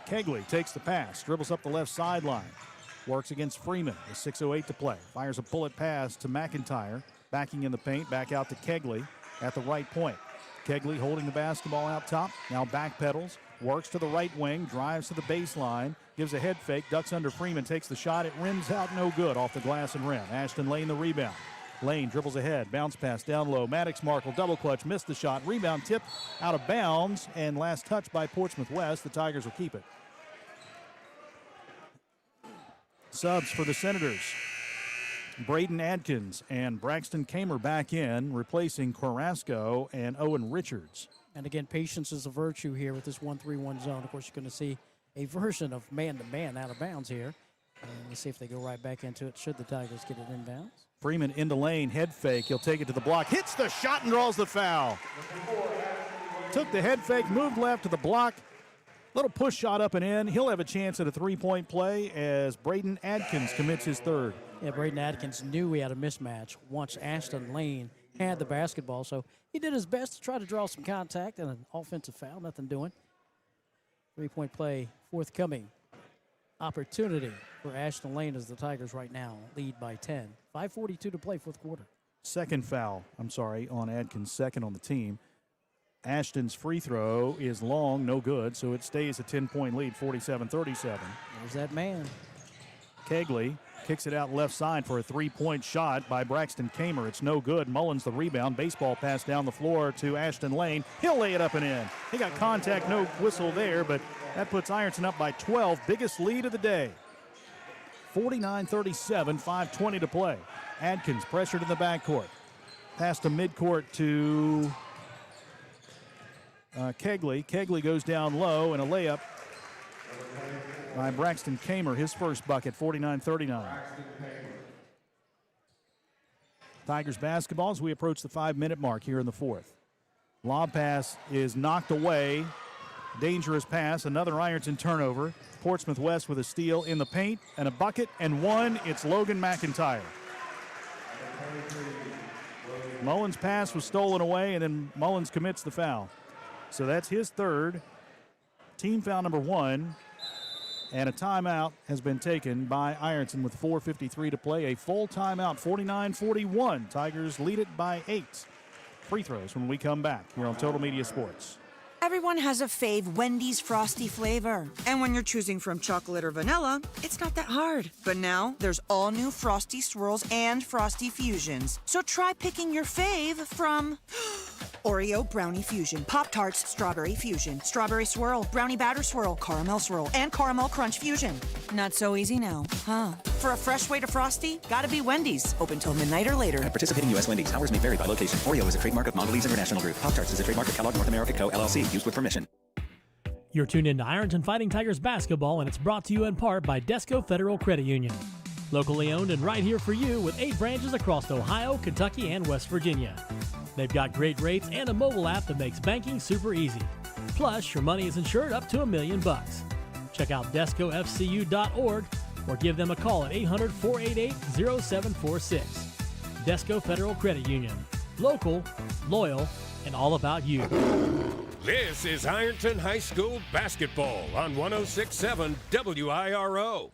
Kegley takes the pass, dribbles up the left sideline. Works against Freeman with 6:08 to play. Fires a bullet pass to McIntyre. Backing in the paint, back out to Kegley at the right point. Kegley holding the basketball out top, now backpedals. Works to the right wing, drives to the baseline, gives a head fake, ducks under Freeman, takes the shot. It rims out no good off the glass and rim. Ashton Lane the rebound. Lane dribbles ahead, bounce pass down low. Maddox Markle double clutch, missed the shot. Rebound tipped out of bounds, and last touch by Portsmouth West. The Tigers will keep it. Subs for the Senators. Braden Adkins and Braxton Kamer back in, replacing Carrasco and Owen Richards. And again, patience is a virtue here with this 1-3-1 zone. Of course, you're going to see a version of man-to-man out of bounds here. And let's see if they go right back into it, should the Tigers get it inbounds. Freeman into lane, head fake. He'll take it to the block, hits the shot and draws the foul. Took the head fake, moved left to the block, Little push shot up and in. He'll have a chance at a three-point play as Braden Adkins commits his third. Yeah, Braden Adkins knew he had a mismatch once Ashton Lane had the basketball, so he did his best to try to draw some contact and an offensive foul, nothing doing. Three-point play forthcoming. Opportunity for Ashton Lane as the Tigers right now lead by 10. 5:42 to play, fourth quarter. Second foul, on Adkins, second on the team. Ashton's free throw is long, no good, so it stays a 10-point lead, 47-37. There's that man. Kegley kicks it out left side for a three-point shot by Braxton Kamer. It's no good. Mullins the rebound. Baseball pass down the floor to Ashton Lane. He'll lay it up and in. He got contact, no whistle there, but that puts Ironton up by 12. Biggest lead of the day. 49-37, 5:20 to play. Adkins pressured in the backcourt. Pass to midcourt to Kegley. Kegley goes down low and a layup by Braxton Kamer, his first bucket, 49-39. Tigers basketball as we approach the 5-minute mark here in the fourth. Lob pass is knocked away. Dangerous pass, another Ironton turnover. Portsmouth West with a steal in the paint and a bucket and one. It's Logan McIntyre. Mullins' pass was stolen away and then Mullins commits the foul. So that's his third. Team foul number one. And a timeout has been taken by Ironton with 4:53 to play. A full timeout, 49-41. Tigers lead it by 8. Free throws when we come back here on Total Media Sports. Everyone has a fave Wendy's Frosty flavor. And when you're choosing from chocolate or vanilla, it's not that hard. But now, there's all new Frosty Swirls and Frosty Fusions. So try picking your fave from Oreo Brownie Fusion, Pop-Tarts Strawberry Fusion, Strawberry Swirl, Brownie Batter Swirl, Caramel Swirl, and Caramel Crunch Fusion. Not so easy now, huh? For a fresh way to Frosty, gotta be Wendy's. Open till midnight or later. At participating U.S. Wendy's, hours may vary by location. Oreo is a trademark of Mondelez International Group. Pop-Tarts is a trademark of Kellogg North America Co., LLC. Used with permission. You're tuned in to Ironton Fighting Tigers basketball, and it's brought to you in part by Desco Federal Credit Union. Locally owned and right here for you with 8 branches across Ohio, Kentucky, and West Virginia. They've got great rates and a mobile app that makes banking super easy. Plus, your money is insured up to $1 million. Check out DescoFCU.org or give them a call at 800-488-0746. Desco Federal Credit Union. Local, loyal, and all about you. This is Ironton High School basketball on 106.7 WIRO.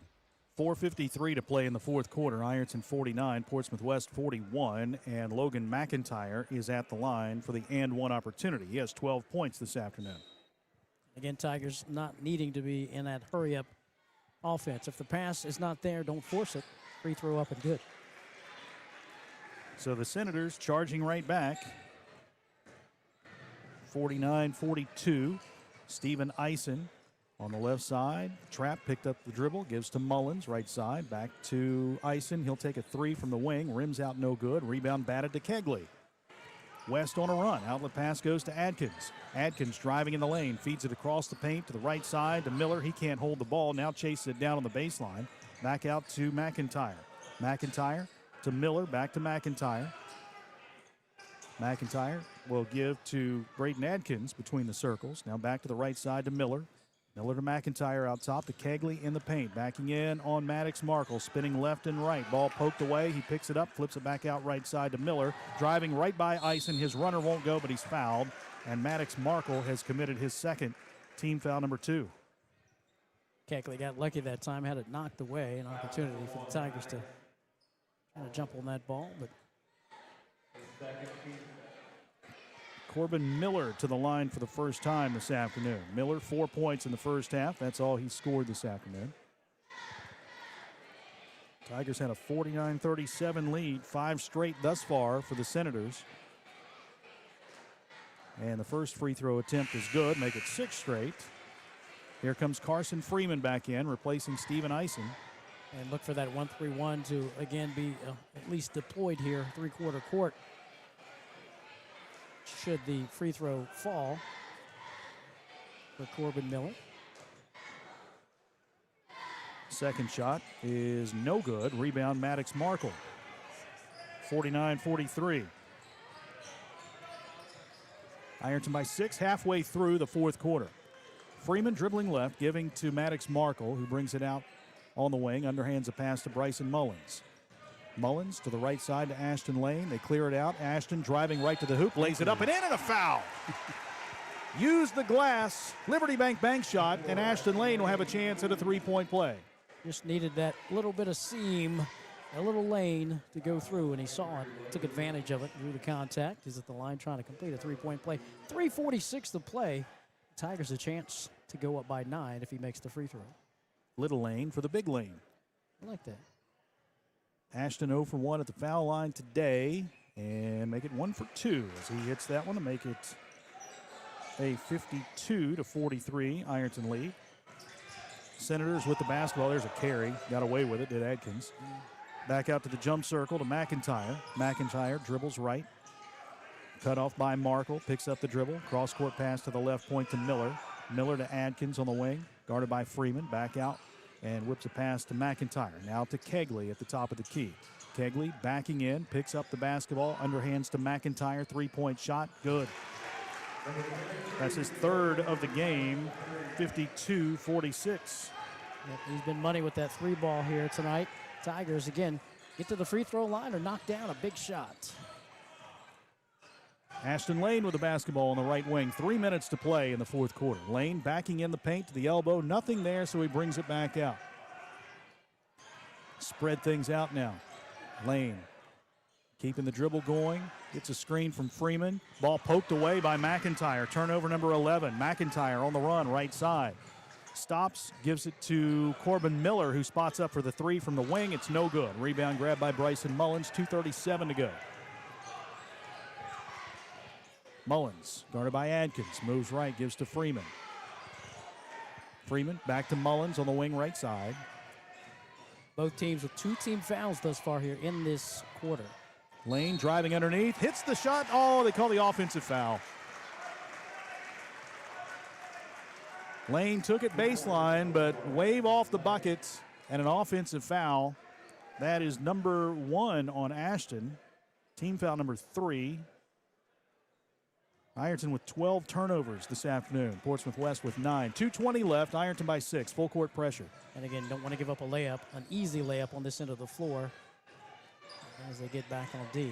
4:53 to play in the fourth quarter. Ironton 49, Portsmouth West 41, and Logan McIntyre is at the line for the and one opportunity. He has 12 points this afternoon. Again, Tigers not needing to be in that hurry-up offense. If the pass is not there, don't force it. Free throw up and good. So the Senators charging right back. 49-42. Steven Eisen on the left side. Trapp picked up the dribble, gives to Mullins, right side. Back to Eisen. He'll take a three from the wing. Rims out no good. Rebound batted to Kegley. West on a run. Outlet pass goes to Adkins. Adkins driving in the lane. Feeds it across the paint to the right side to Miller. He can't hold the ball. Now chases it down on the baseline. Back out to McIntyre. McIntyre to Miller. Back to McIntyre. McIntyre will give to Braden Adkins between the circles. Now back to the right side to Miller. Miller to McIntyre out top to Kegley in the paint. Backing in on Maddox Markle, spinning left and right. Ball poked away. He picks it up, flips it back out right side to Miller. Driving right by Eisen. His runner won't go, but he's fouled. And Maddox Markle has committed his second team foul number 2. Kegley got lucky that time, had it knocked away. An opportunity for the Tigers to kind of jump on that ball, but Corbin Miller to the line for the first time this afternoon. Miller, 4 points in the first half. That's all he scored this afternoon. Tigers had a 49-37 lead, 5 straight thus far for the Senators. And the first free throw attempt is good, make it 6 straight. Here comes Carson Freeman back in, replacing Steven Eisen. And look for that 1-3-1 to, again, be at least deployed here, three-quarter court. Should the free throw fall for Corbin Miller. Second shot is no good. Rebound, Maddox Markle. 49-43. Ironton by 6 halfway through the fourth quarter. Freeman dribbling left, giving to Maddox Markle, who brings it out on the wing. Underhands a pass to Bryson Mullins. Mullins to the right side to Ashton Lane. They clear it out. Ashton driving right to the hoop, lays it up and in, and a foul. Use the glass. Liberty Bank bank shot, and Ashton Lane will have a chance at a three-point play. Just needed that little bit of seam, a little lane to go through, and he saw it, took advantage of it, drew the contact. He's at the line trying to complete a three-point play. 3:46 to play. Tigers a chance to go up by 9 if he makes the free throw. Little lane for the big lane. I like that. Ashton 0 for 1 at the foul line today, and make it 1 for 2 as he hits that one to make it a 52-43 Ironton lead. Senators with the basketball. There's a carry. Got away with it, did Adkins. Back out to the jump circle to McIntyre. McIntyre dribbles right. Cut off by Markle. Picks up the dribble. Cross-court pass to the left point to Miller. Miller to Adkins on the wing. Guarded by Freeman. Back out and whips a pass to McIntyre. Now to Kegley at the top of the key. Kegley backing in. Picks up the basketball. Underhands to McIntyre. Three-point shot. Good. That's his third of the game. 52-46. Yep, he's been money with that three ball here tonight. Tigers, again, get to the free throw line or knock down a big shot. Ashton Lane with the basketball on the right wing. 3 minutes to play in the fourth quarter. Lane backing in the paint to the elbow. Nothing there, so he brings it back out. Spread things out now. Lane keeping the dribble going. Gets a screen from Freeman. Ball poked away by McIntyre. Turnover number 11. McIntyre on the run, right side. Stops, gives it to Corbin Miller, who spots up for the three from the wing. It's no good. Rebound grab by Bryson Mullins. 2:37 to go. Mullins, guarded by Adkins, moves right, gives to Freeman. Freeman back to Mullins on the wing right side. Both teams with 2 team fouls thus far here in this quarter. Lane driving underneath, hits the shot. Oh, they call the offensive foul. Lane took it baseline, but wave off the bucket and an offensive foul. That is number 1 on Ashton. Team foul number 3. Ironton with 12 turnovers this afternoon. Portsmouth West with 9. 2:20 left. Ironton by 6. Full court pressure. And again, don't want to give up a layup, an easy layup on this end of the floor as they get back on D.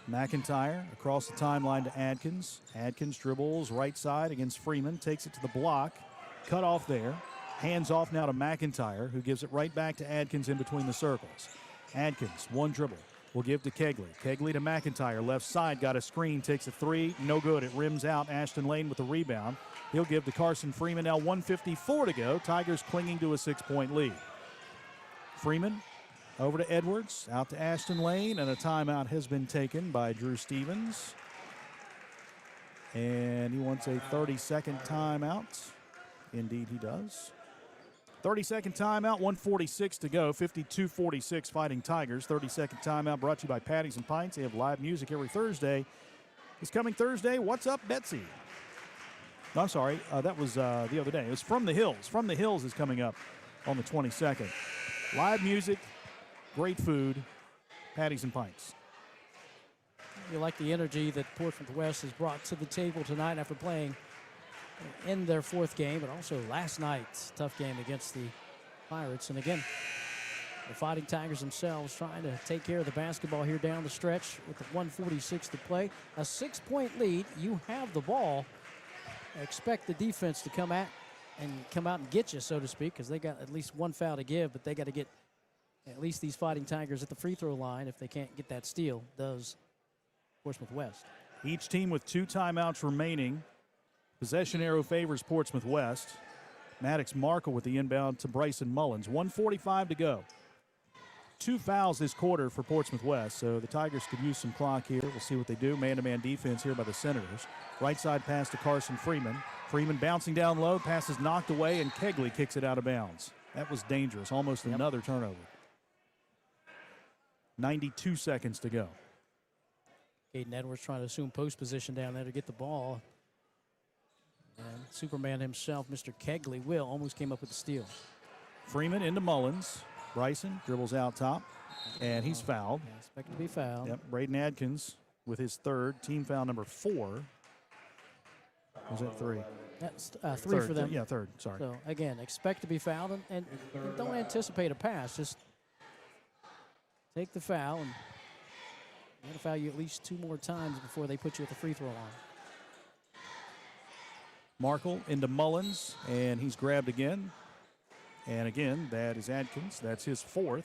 McIntyre across the timeline to Adkins. Adkins dribbles right side against Freeman. Takes it to the block. Cut off there. Hands off now to McIntyre, who gives it right back to Adkins in between the circles. Adkins, one dribble. Will give to Kegley. Kegley to McIntyre. Left side, got a screen, takes a three. No good. It rims out. Ashton Lane with the rebound. He'll give to Carson Freeman. Now 1:54 to go. Tigers clinging to a 6-point lead. Freeman over to Edwards. Out to Ashton Lane. And a timeout has been taken by Drew Stevens. And he wants a 30-second timeout. Indeed he does. 30-second timeout, 1:46 to go, 52-46 Fighting Tigers. 30-second timeout brought to you by Patties and Pints. They have live music every Thursday. This coming Thursday, What's Up, Betsy? No, I'm sorry, that was the other day. It was From the Hills. From the Hills is coming up on the 22nd. Live music, great food, Patties and Pints. You like the energy that Portsmouth West has brought to the table tonight after playing in their 4th game, but also last night's tough game against the Pirates. And again, the Fighting Tigers themselves trying to take care of the basketball here down the stretch with the 1:46 to play. A 6-point lead. You have the ball. Expect the defense to come out and get you, so to speak, because they got at least one foul to give, but they got to get at least these Fighting Tigers at the free throw line. If they can't get that steal, does Portsmouth West. Each team with 2 timeouts remaining. Possession arrow favors Portsmouth West. Maddox Markle with the inbound to Bryson Mullins. 1:45 to go. 2 fouls this quarter for Portsmouth West, so the Tigers could use some clock here. We'll see what they do. Man-to-man defense here by the Senators. Right side pass to Carson Freeman. Freeman bouncing down low. Pass is knocked away, and Kegley kicks it out of bounds. That was dangerous. Almost another turnover. 92 seconds to go. Caden Edwards trying to assume post position down there to get the ball. And Superman himself, Mr. Kegley, almost came up with the steal. Freeman into Mullins. Bryson dribbles out top, and he's fouled. Yeah, expected to be fouled. Yep, Braden Adkins with his 3rd, team foul number 4. Was that 3? That's three third, for them. Yeah, third. Sorry. So, again, expect to be fouled and don't anticipate a pass. Just take the foul, and they're going to foul you at least 2 more times before they put you at the free throw line. Markle into Mullins, and he's grabbed again. And again, that is Adkins. That's his 4th.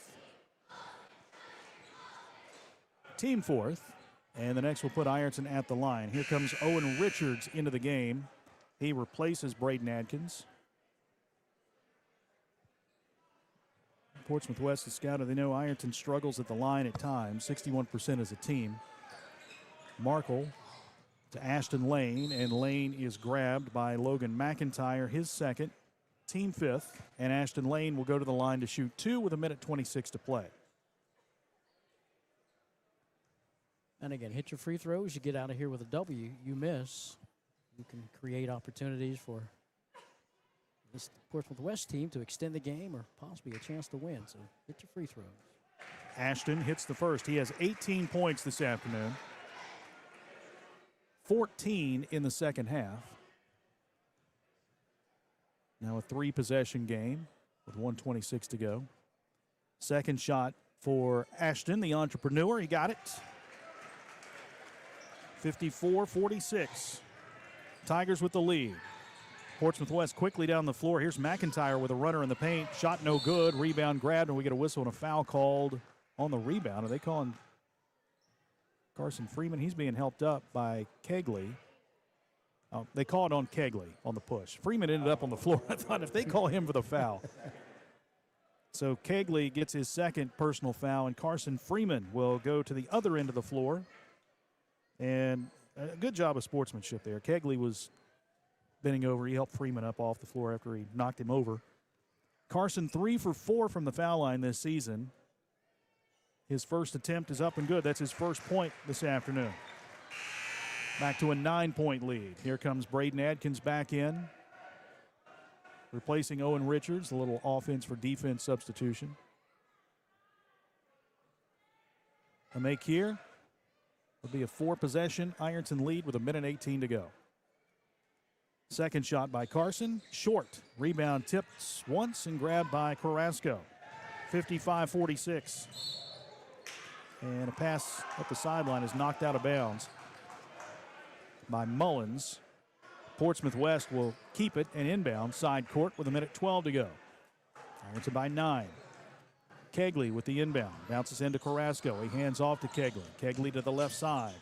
Team 4th. And the next will put Ironton at the line. Here comes Owen Richards into the game. He replaces Braden Adkins. Portsmouth West is scouted. They know Ironton struggles at the line at times, 61% as a team. Markle to Ashton Lane, and Lane is grabbed by Logan McIntyre, his 2nd, team 5th, and Ashton Lane will go to the line to shoot 2 with 1:26 to play. And again, hit your free throws. You get out of here with a W. You miss, you can create opportunities for this Portsmouth West team to extend the game or possibly a chance to win. So hit your free throws. Ashton hits the first. He has 18 points this afternoon. 14 in the second half. Now a 3-possession game with 1:26 to go. Second shot for Ashton, the entrepreneur. He got it. 54-46. Tigers with the lead. Portsmouth West quickly down the floor. Here's McIntyre with a runner in the paint. Shot no good. Rebound grabbed, and we get a whistle and a foul called on the rebound. Are they calling Carson Freeman? He's being helped up by Kegley. Oh, they called on Kegley on the push. Freeman ended up on the floor. I thought if they call him for the foul. So Kegley gets his 2nd personal foul, and Carson Freeman will go to the other end of the floor. And a good job of sportsmanship there. Kegley was bending over. He helped Freeman up off the floor after he knocked him over. Carson 3 for 4 from the foul line this season. His first attempt is up and good. That's his first point this afternoon. Back to a 9-point lead. Here comes Braden Adkins back in, replacing Owen Richards, a little offense for defense substitution. A make here. It'll be a 4-possession Ironton lead with 1:18 to go. Second shot by Carson, short. Rebound tipped once and grabbed by Carrasco. 55-46. And a pass up the sideline is knocked out of bounds by Mullins. Portsmouth West will keep it and inbound side court with 1:12 to go. Ironton by 9. Kegley with the inbound. Bounces into Carrasco. He hands off to Kegley. Kegley to the left side.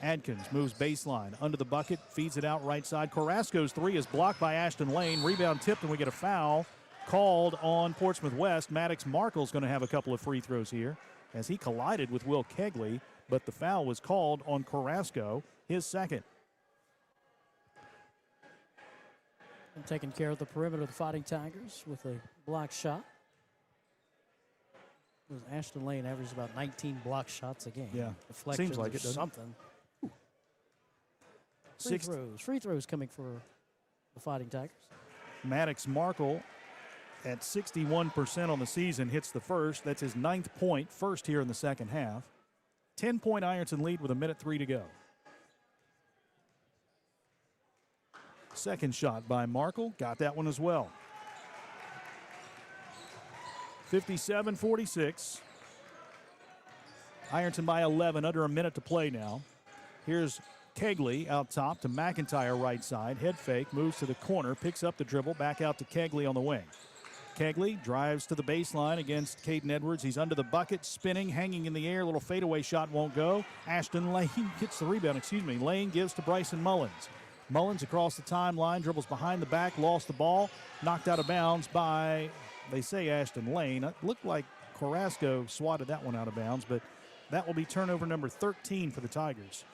Adkins moves baseline under the bucket, feeds it out right side. Carrasco's 3 is blocked by Ashton Lane. Rebound tipped, and we get a foul called on Portsmouth West. Maddox Markle's going to have a couple of free throws here as he collided with Will Kegley, but the foul was called on Carrasco, his 2nd. And taking care of the perimeter of the Fighting Tigers with a block shot. Ashton Lane averages about 19 block shots a game. Yeah, Deflections seems like it, doesn't something. it? Free throws coming for the Fighting Tigers. Maddox Markle at 61% on the season hits the first. That's his 9th point, first here in the second half. 10-point Ironton lead with 1:03 to go. Second shot by Markle. Got that one as well. 57-46. Ironton by 11, under a minute to play now. Here's Kegley out top to McIntyre right side. Head fake, moves to the corner, picks up the dribble, back out to Kegley on the wing. Kegley drives to the baseline against Caden Edwards. He's under the bucket, spinning, hanging in the air. Little fadeaway shot won't go. Ashton Lane gets the rebound, Lane gives to Bryson Mullins. Mullins across the timeline, dribbles behind the back, lost the ball, knocked out of bounds by, they say, Ashton Lane. It looked like Carrasco swatted that one out of bounds, but that will be turnover number 13 for the Tigers.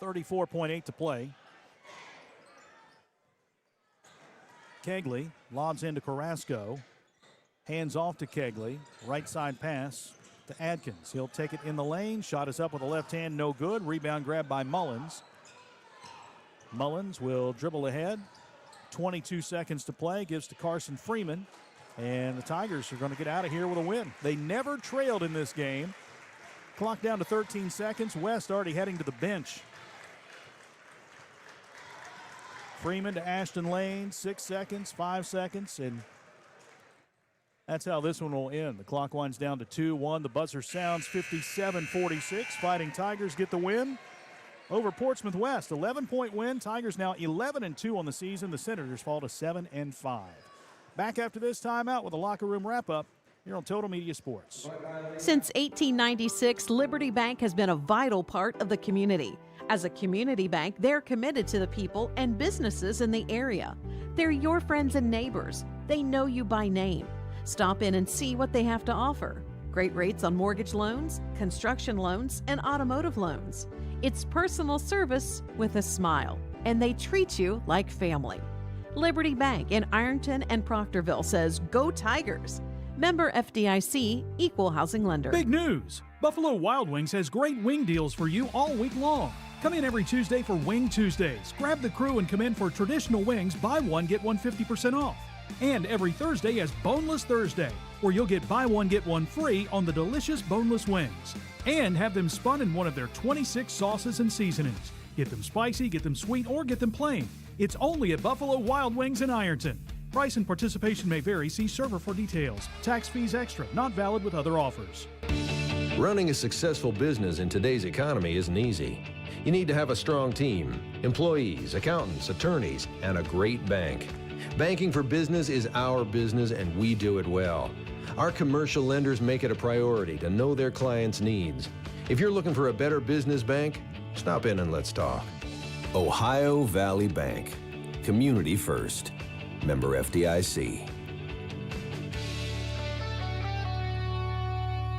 34.8 to play. Kegley lobs into Carrasco. Hands off to Kegley. Right side pass to Adkins. He'll take it in the lane. Shot is up with the left hand. No good. Rebound grab by Mullins. Mullins will dribble ahead. 22 seconds to play. Gives to Carson Freeman. And the Tigers are going to get out of here with a win. They never trailed in this game. Clock down to 13 seconds. West already heading to the bench. Freeman to Ashton Lane, 6 seconds, 5 seconds, and that's how this one will end. The clock winds down to 2-1. The buzzer sounds 57-46. Fighting Tigers get the win over Portsmouth West. 11-point win. Tigers now 11-2 on the season. The Senators fall to 7-5. Back after this timeout with a locker room wrap-up here on Total Media Sports. Since 1896, Liberty Bank has been a vital part of the community. As a community bank, they're committed to the people and businesses in the area. They're your friends and neighbors. They know you by name. Stop in and see what they have to offer. Great rates on mortgage loans, construction loans, and automotive loans. It's personal service with a smile, and they treat you like family. Liberty Bank in Ironton and Proctorville says, "Go Tigers." Member FDIC, Equal Housing Lender. Big news! Buffalo Wild Wings has great wing deals for you all week long. Come in every Tuesday for Wing Tuesdays. Grab the crew and come in for traditional wings. Buy one, get one 50% off. And every Thursday is Boneless Thursday, where you'll get buy one, get one free on the delicious boneless wings. And have them spun in one of their 26 sauces and seasonings. Get them spicy, get them sweet, or get them plain. It's only at Buffalo Wild Wings in Ironton. Price and participation may vary. See server for details. Tax fees extra. Not valid with other offers. Running a successful business in today's economy isn't easy. You need to have a strong team, employees, accountants, attorneys, and a great bank. Banking for business is our business, and we do it well. Our commercial lenders make it a priority to know their clients' needs. If you're looking for a better business bank, stop in and let's talk. Ohio Valley Bank. Community first. Member FDIC.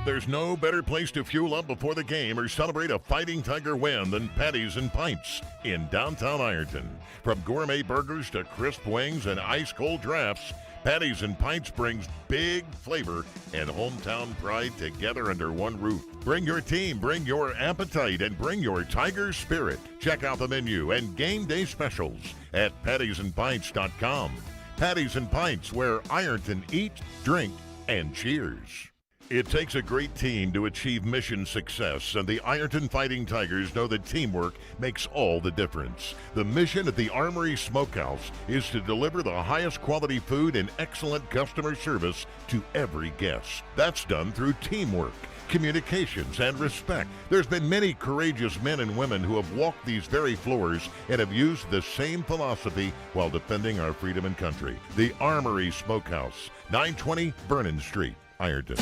There's no better place to fuel up before the game or celebrate a Fighting Tiger win than Patties and Pints in downtown Ironton. From gourmet burgers to crisp wings and ice-cold drafts, Patties and Pints brings big flavor and hometown pride together under one roof. Bring your team, bring your appetite, and bring your Tiger spirit. Check out the menu and game day specials at pattiesandpints.com. Patties and Pints, where Ironton eats, drink, and cheers. It takes a great team to achieve mission success, and the Ironton Fighting Tigers know that teamwork makes all the difference. The mission at the Armory Smokehouse is to deliver the highest quality food and excellent customer service to every guest. That's done through teamwork, communications, and respect. There's been many courageous men and women who have walked these very floors and have used the same philosophy while defending our freedom and country. The Armory Smokehouse, 920 Vernon Street, Ironton.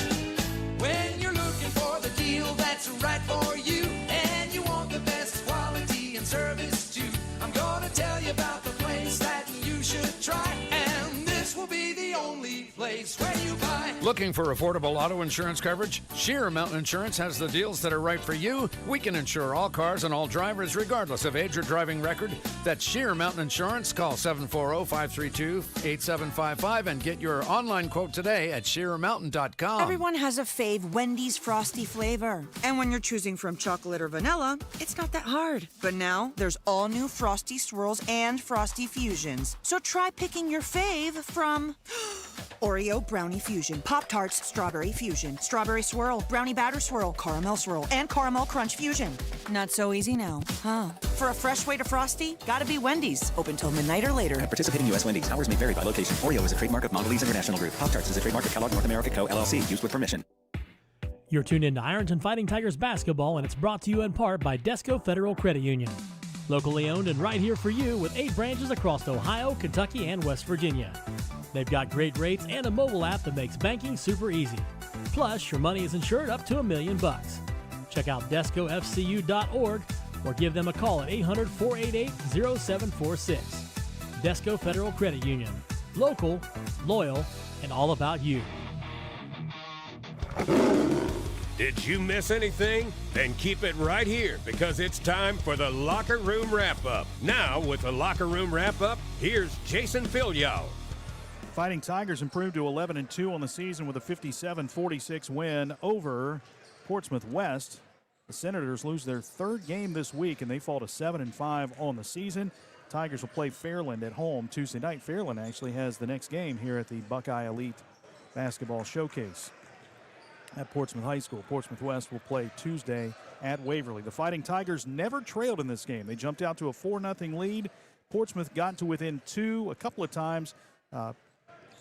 When you're looking for the deal that's right for you, and you want the best quality and service too, I'm gonna tell you about the place that you should try, and this will be the only place where you buy. Looking for affordable auto insurance coverage? Sheer Mountain Insurance has the deals that are right for you. We can insure all cars and all drivers regardless of age or driving record. That's Sheer Mountain Insurance. Call 740-532-8755 and get your online quote today at sheermountain.com. Everyone has a fave Wendy's Frosty flavor. And when you're choosing from chocolate or vanilla, it's not that hard. But now there's all new Frosty Swirls and Frosty Fusions. So try picking your fave from Oreo Brownie Fusion, Pop-Tarts Strawberry Fusion, Strawberry Swirl, Brownie Batter Swirl, Caramel Swirl, and Caramel Crunch Fusion. Not so easy now, huh? For a fresh way to Frosty, gotta be Wendy's. Open till midnight or later. At participating U.S. Wendy's. Hours may vary by location. Oreo is a trademark of Mondelez International Group. Pop-Tarts is a trademark of Kellogg North America Co., LLC. Used with permission. You're tuned in to Ironton Fighting Tigers basketball, and it's brought to you in part by Desco Federal Credit Union. Locally owned and right here for you with 8 branches across Ohio, Kentucky, and West Virginia. They've got great rates and a mobile app that makes banking super easy. Plus, your money is insured up to $1 million. Check out DescoFCU.org or give them a call at 800-488-0746. Desco Federal Credit Union. Local, loyal, and all about you. Did you miss anything? Then keep it right here, because it's time for the Locker Room Wrap-Up. Now, with the Locker Room Wrap-Up, here's Jason Filyow. Fighting Tigers improved to 11-2 on the season with a 57-46 win over Portsmouth West. The Senators lose their 3rd game this week, and they fall to 7-5 on the season. Tigers will play Fairland at home Tuesday night. Fairland actually has the next game here at the Buckeye Elite Basketball Showcase at Portsmouth High School. Portsmouth West will play Tuesday at Waverly. The Fighting Tigers never trailed in this game. They jumped out to a 4-0 lead. Portsmouth got to within 2 a couple of times.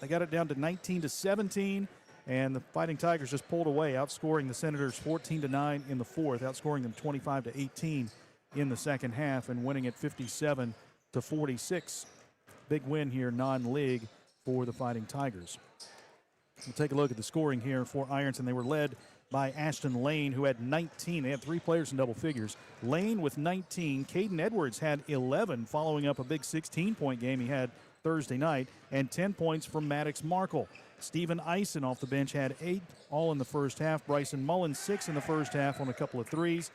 They got it down to 19-17, and the Fighting Tigers just pulled away, outscoring the Senators 14-9 in the fourth, outscoring them 25-18 in the second half, and winning it 57-46. Big win here, non-league, for the Fighting Tigers. We'll take a look at the scoring here for Ironton. They were led by Ashton Lane, who had 19. They had 3 players in double figures. Lane with 19. Caden Edwards had 11, following up a big 16-point game he had Thursday night, and 10 points from Maddox Markle. Stephen Eisen off the bench had 8, all in the first half. Bryson Mullins 6 in the first half on a couple of threes.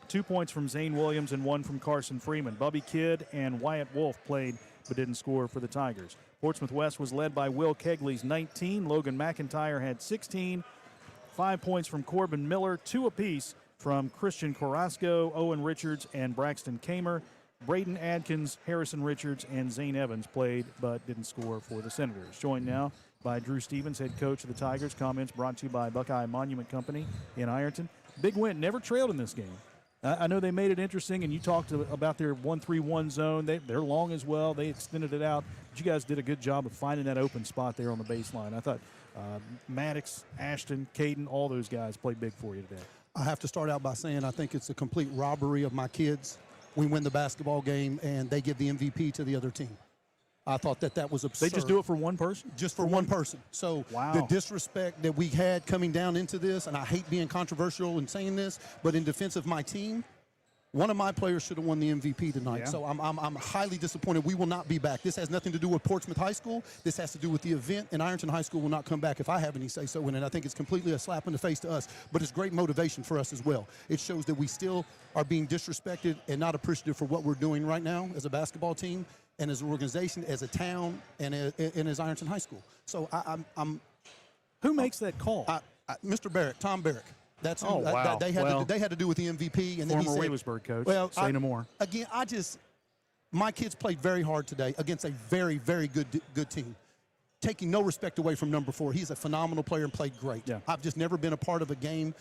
2 points from Zane Williams and 1 from Carson Freeman. Bubby Kidd and Wyatt Wolf played but didn't score for the Tigers. Portsmouth West was led by Will Kegley's 19. Logan McIntyre had 16. 5 points from Corbin Miller, 2 apiece from Christian Carrasco, Owen Richards, and Braxton Kamer. Braden Adkins, Harrison Richards, and Zane Evans played but didn't score for the Senators. Joined now by Drew Stevens, head coach of the Tigers. Comments brought to you by Buckeye Monument Company in Ironton. Big win, never trailed in this game. I know they made it interesting, and you talked about their 1-3-1 zone. They're long as well. They extended it out. But you guys did a good job of finding that open spot there on the baseline. I thought Maddox, Ashton, Caden, all those guys played big for you today. I have to start out by saying I think it's a complete robbery of my kids. We win the basketball game, and they give the MVP to the other team. I thought that was absurd. They just do it for one person? Just for one person. So the disrespect that we had coming down into this, and I hate being controversial and saying this, but in defense of my team, one of my players should have won the MVP tonight. Yeah. So I'm highly disappointed. We will not be back. This has nothing to do with Portsmouth High School. This has to do with the event, and Ironton High School will not come back if I have any say-so in it. I think it's completely a slap in the face to us, but it's great motivation for us as well. It shows that we still are being disrespected and not appreciative for what we're doing right now as a basketball team and as an organization, as a town, and as Ironton High School. So Who makes that call? Mr. Barrick, Tom Barrick. That's who, wow. They had to do with the MVP. And then former he said, Waynesburg coach. Well, say no more. Again, my kids played very hard today against a very, very good team. Taking no respect away from number 4. He's a phenomenal player and played great. Yeah. I've just never been a part of a game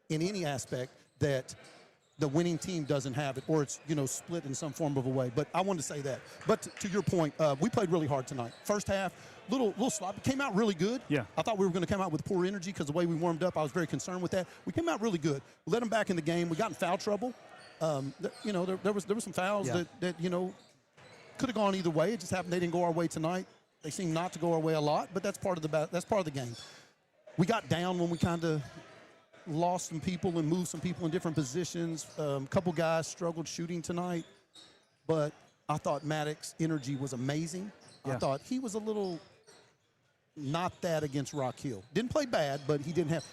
in any aspect that the winning team doesn't have it, or it's split in some form of a way. But I wanted to say that. But to your point, we played really hard tonight. First half, little sloppy. Came out really good. Yeah. I thought we were going to come out with poor energy because the way we warmed up, I was very concerned with that. We came out really good. We let them back in the game. We got in foul trouble. There was some fouls that could have gone either way. It just happened they didn't go our way tonight. They seem not to go our way a lot, but that's part of the game. We got down when we kind of lost some people and moved some people in different positions. A couple guys struggled shooting tonight, but I thought Maddox's energy was amazing. Yeah. I thought he was a little not that against Rock Hill. Didn't play bad, but he didn't have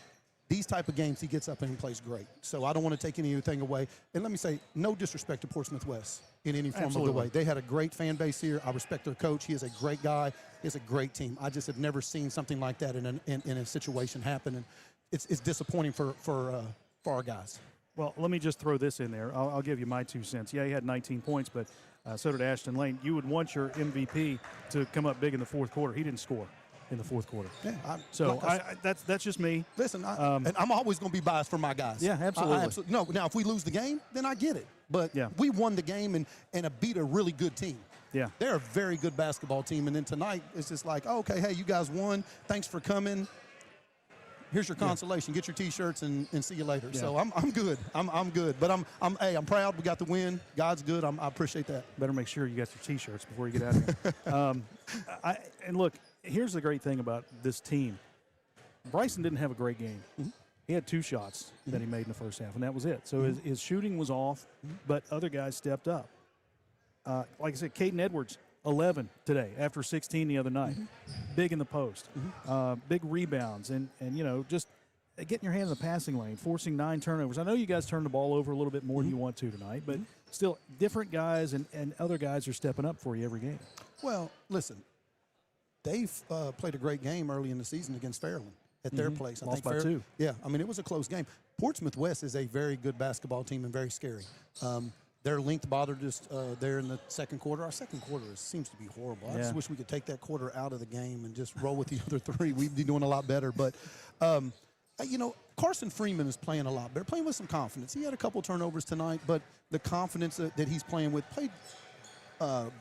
these type of games. He gets up and he plays great. So I don't want to take anything away. And let me say, no disrespect to Portsmouth West in any form of the way. They had a great fan base here. I respect their coach. He is a great guy. He has a great team. I just have never seen something like that in a situation happen. And it's disappointing for our guys. Well, let me just throw this in there. I'll give you my 2 cents. Yeah, he had 19 points, but so did Ashton Lane. You would want your MVP to come up big in the fourth quarter. He didn't score in the fourth quarter. Yeah, that's just me. Listen, and I'm always going to be biased for my guys. Yeah, absolutely. No, now if we lose the game, then I get it. But we won the game and beat a really good team. Yeah, they're a very good basketball team. And then tonight it's just like, okay, hey, you guys won. Thanks for coming. Here's your consolation. Get your T-shirts and see you later. Yeah. So I'm good. I'm good. But I'm proud. We got the win. God's good. I appreciate that. Better make sure you got your T-shirts before you get out of here. And look, here's the great thing about this team. Bryson didn't have a great game. Mm-hmm. He had 2 shots that he made in the first half, and that was it. So his shooting was off, but other guys stepped up. Like I said, Caden Edwards, 11 today after 16 the other night. Big in the post. Big rebounds and just getting your hand in the passing lane, forcing 9 turnovers. I know you guys turned the ball over a little bit more than you want to tonight, but still different guys and other guys are stepping up for you every game. Well, listen, they've played a great game early in the season against Fairland at their place. Lost by 2. Yeah, I mean, it was a close game. Portsmouth West is a very good basketball team and very scary. Their length bothered us there in the second quarter. Our second quarter seems to be horrible. I just wish we could take that quarter out of the game and just roll with the other 3. We'd be doing a lot better. But, Carson Freeman is playing a lot better, playing with some confidence. He had a couple turnovers tonight, but the confidence that he's playing with, played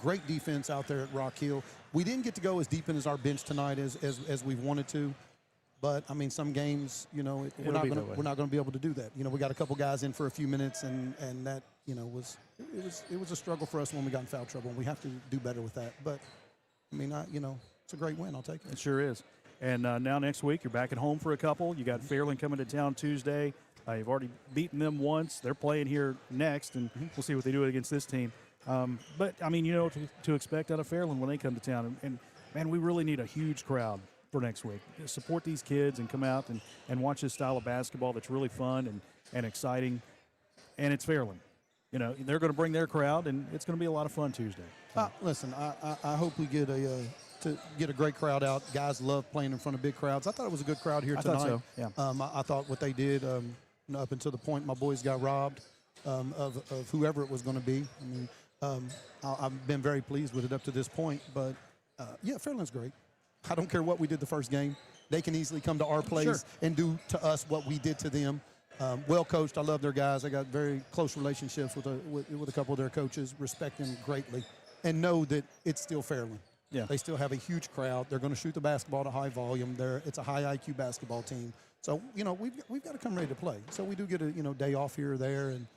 Great defense out there at Rock Hill. We didn't get to go as deep in as our bench tonight as we wanted to. But, I mean, some games, you know, we're not going to be able to do that. You know, we got a couple guys in for a few minutes, and that, you know, it was a struggle for us when we got in foul trouble, and we have to do better with that. But, I mean, you know, it's a great win. I'll take it. It sure is. And now next week, you're back at home for a couple. You got Fairland coming to town Tuesday. You've already beaten them once. They're playing here next, and we'll see what they do against this team. But, I mean, you know what to expect out of Fairland when they come to town. And man, we really need a huge crowd for next week. Support these kids and come out and watch this style of basketball that's really fun and exciting. And it's Fairland. You know, they're going to bring their crowd, and it's going to be a lot of fun Tuesday. Listen, I hope we get a great crowd out. Guys love playing in front of big crowds. I thought it was a good crowd here tonight. I thought so, yeah. I thought what they did up until the point my boys got robbed of whoever it was going to be. I mean, I've been very pleased with it up to this point. But, yeah, Fairland's great. I don't care what we did the first game. They can easily come to our place and do to us what we did to them. Well coached. I love their guys. I got very close relationships with a couple of their coaches. Respect them greatly, and know that it's still Fairland. Yeah. They still have a huge crowd. They're going to shoot the basketball at a high volume. It's a high IQ basketball team. So you know we've got to come ready to play. So we do get a day off here or there, and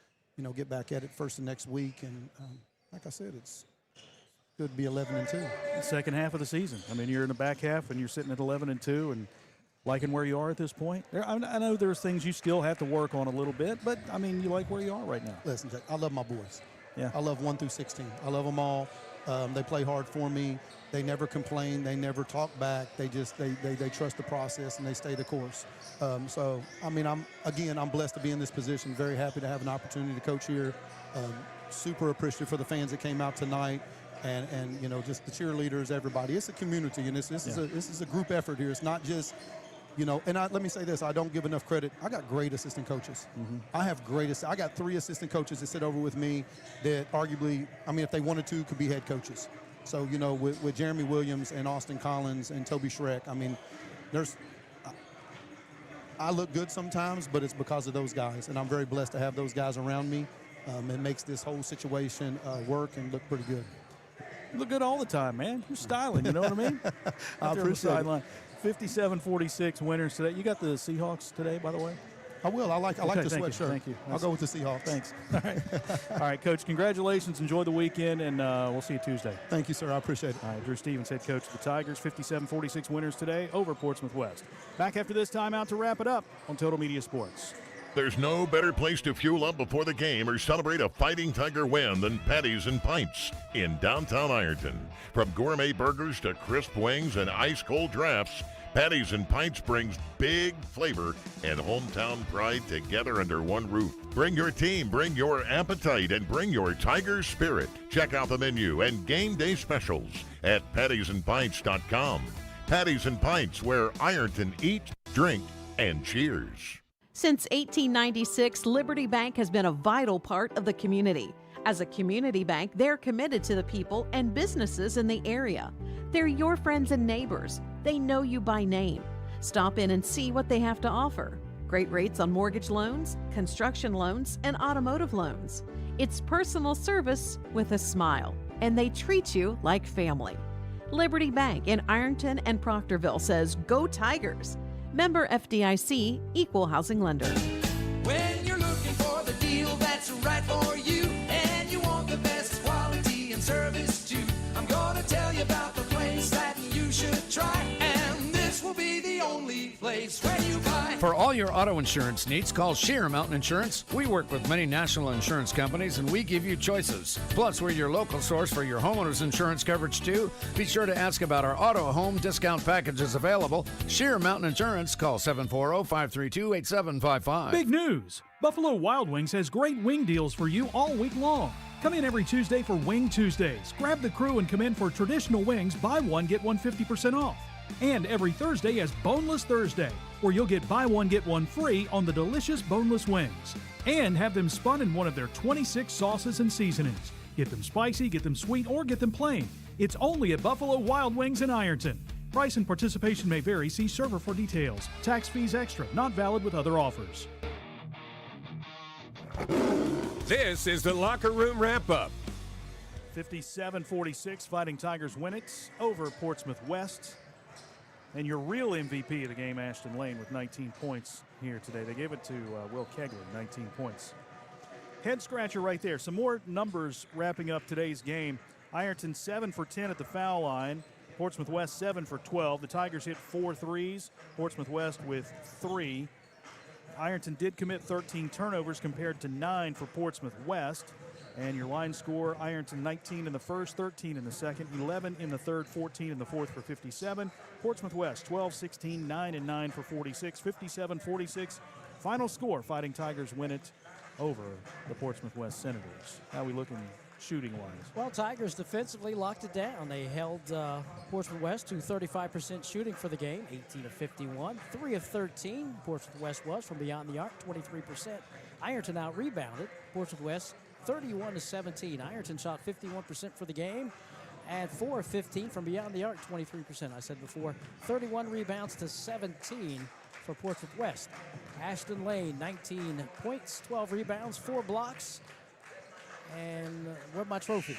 get back at it first of next week. And like I said, it's good to be 11-2. Second half of the season. I mean, you're in the back half, and you're sitting at 11-2, and liking where you are at this point. I know there's things you still have to work on a little bit, but, I mean, you like where you are right now. Listen, Jack, I love my boys. Yeah. I love 1 through 16. I love them all. They play hard for me. They never complain. They never talk back. They just they trust the process, and they stay the course. So, I mean, I'm blessed to be in this position. Very happy to have an opportunity to coach here. Super appreciative for the fans that came out tonight. And just the cheerleaders, everybody. It's a community, and this is a group effort here. It's not just, and let me say this, I don't give enough credit. I got great assistant coaches. Mm-hmm. I got 3 assistant coaches that sit over with me that arguably, I mean, if they wanted to, could be head coaches. So, with Jeremy Williams and Austin Collins and Toby Schreck, I mean, I look good sometimes, but it's because of those guys, and I'm very blessed to have those guys around me. It makes this whole situation work and look pretty good. You look good all the time, man. You're styling, you know what I mean? I appreciate it. 57-46 winners today. You got the Seahawks today, by the way? I will. I like the sweatshirt. Thank you. I'll go with the Seahawks. Thanks. All right. All right, Coach, congratulations. Enjoy the weekend, and we'll see you Tuesday. Thank you, sir. I appreciate it. All right, Drew Stevens, head coach of the Tigers, 57-46 winners today over Portsmouth West. Back after this timeout to wrap it up on Total Media Sports. There's no better place to fuel up before the game or celebrate a Fighting Tiger win than Patties and Pints in downtown Ironton. From gourmet burgers to crisp wings and ice-cold drafts, Patties and Pints brings big flavor and hometown pride together under one roof. Bring your team, bring your appetite, and bring your Tiger spirit. Check out the menu and game day specials at pattiesandpints.com. Patties and Pints, where Ironton eats, drink, and cheers. Since 1896, Liberty Bank has been a vital part of the community. As a community bank, they're committed to the people and businesses in the area. They're your friends and neighbors. They know you by name. Stop in and see what they have to offer. Great rates on mortgage loans, construction loans, and automotive loans. It's personal service with a smile, and they treat you like family. Liberty Bank in Ironton and Proctorville says, "Go Tigers." Member FDIC, Equal Housing Lender. When you're looking for the deal that's right for you, and you want the best quality and service too, I'm gonna tell you about the place that you should try, and this will be the only place where you buy. For all your auto insurance needs, call Sheer Mountain Insurance. We work with many national insurance companies, and we give you choices. Plus, we're your local source for your homeowner's insurance coverage, too. Be sure to ask about our auto home discount packages available. Sheer Mountain Insurance. Call 740-532-8755. Big news! Buffalo Wild Wings has great wing deals for you all week long. Come in every Tuesday for Wing Tuesdays. Grab the crew and come in for traditional wings. Buy one, get one 50% off. And every Thursday is Boneless Thursday, where you'll get buy one, get one free on the delicious boneless wings. And have them spun in one of their 26 sauces and seasonings. Get them spicy, get them sweet, or get them plain. It's only at Buffalo Wild Wings in Ironton. Price and participation may vary. See server for details. Tax fees extra. Not valid with other offers. This is the Locker Room Wrap-Up. 57-46, Fighting Tigers win it over Portsmouth West. And your real MVP of the game, Ashton Lane, with 19 points here today. They gave it to Will Kegley, 19 points. Head scratcher right there. Some more numbers wrapping up today's game. Ironton 7 for 10 at the foul line. Portsmouth West 7 for 12. The Tigers hit 4 threes. Portsmouth West with 3. Ironton did commit 13 turnovers compared to 9 for Portsmouth West. And your line score, Ironton 19 in the first, 13 in the second, 11 in the third, 14 in the fourth for 57. Portsmouth West 12-16, 9 and 9 for 46, 57-46. Final score, Fighting Tigers win it over the Portsmouth West Senators. How are we looking shooting-wise? Well, Tigers defensively locked it down. They held Portsmouth West to 35% shooting for the game, 18 of 51. 3 of 13, Portsmouth West was from beyond the arc, 23%. Ironton out-rebounded Portsmouth West 31-17. Ironton shot 51% for the game, and 4 of 15 from beyond the arc, 23%. I said before, 31 rebounds to 17 for Portsmouth West. Ashton Lane, 19 points, 12 rebounds, 4 blocks. And where's my trophy?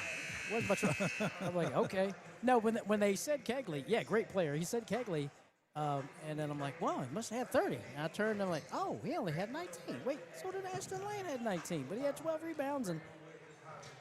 Where's my trophy? I'm like, okay. No, when they said Kegley, yeah, great player. He said Kegley, and then I'm like, wow, he must have had 30. And I turned and I'm like, oh, he only had 19. Wait, so did Ashton Lane had 19, but he had 12 rebounds. And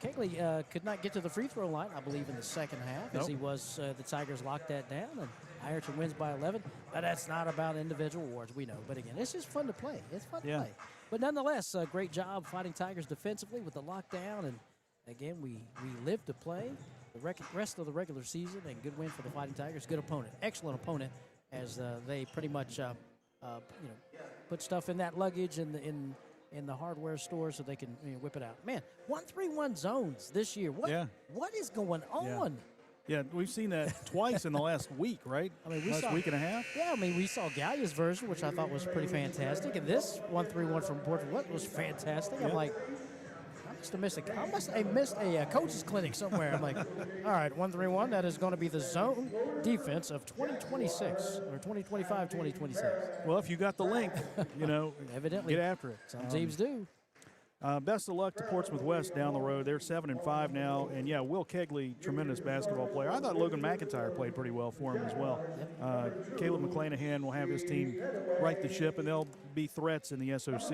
Kegley could not get to the free throw line, I believe, in the second half, as he was, the Tigers locked that down, and Ironton wins by 11. But that's not about individual awards, we know. But again, it's just fun to play. It's fun to play. But nonetheless, great job Fighting Tigers defensively with the lockdown. And again, we live to play the rest of the regular season, and good win for the Fighting Tigers. Good opponent, excellent opponent, as they pretty much put stuff in that luggage in the hardware store so they can whip it out. Man, 1-3-1 zones this year. What is going on? Yeah, we've seen that twice in the last week, right? I mean, last week and a half. Yeah, I mean, we saw Gallia's version, which I thought was pretty fantastic, and this 1-3-1 from Portsmouth was fantastic. I'm like, I must have missed a coach's clinic somewhere. I'm like, all right, 1-3-1. That is going to be the zone defense of 2026 or 2025, 2026. Well, if you got the link, evidently get after it. Some teams do. Best of luck to Portsmouth West down the road. They're 7-5 now, and yeah, Will Kegley, tremendous basketball player. I thought Logan McIntyre played pretty well for him as well. Caleb McClanahan will have his team right the ship, and they'll be threats in the SOC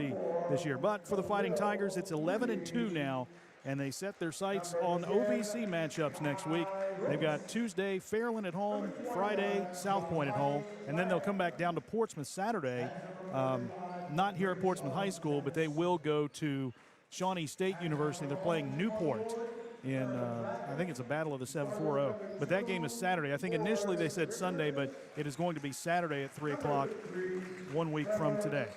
this year. But for the Fighting Tigers, it's 11-2 now, and they set their sights on OVC matchups next week. They've got Tuesday, Fairland at home, Friday, South Point at home, and then they'll come back down to Portsmouth Saturday. Not here at Portsmouth High School, but they will go to Shawnee State University. They're playing Newport in, I think it's a battle of the 7-4-0. But that game is Saturday. I think initially they said Sunday, but it is going to be Saturday at 3 o'clock 1 week from today.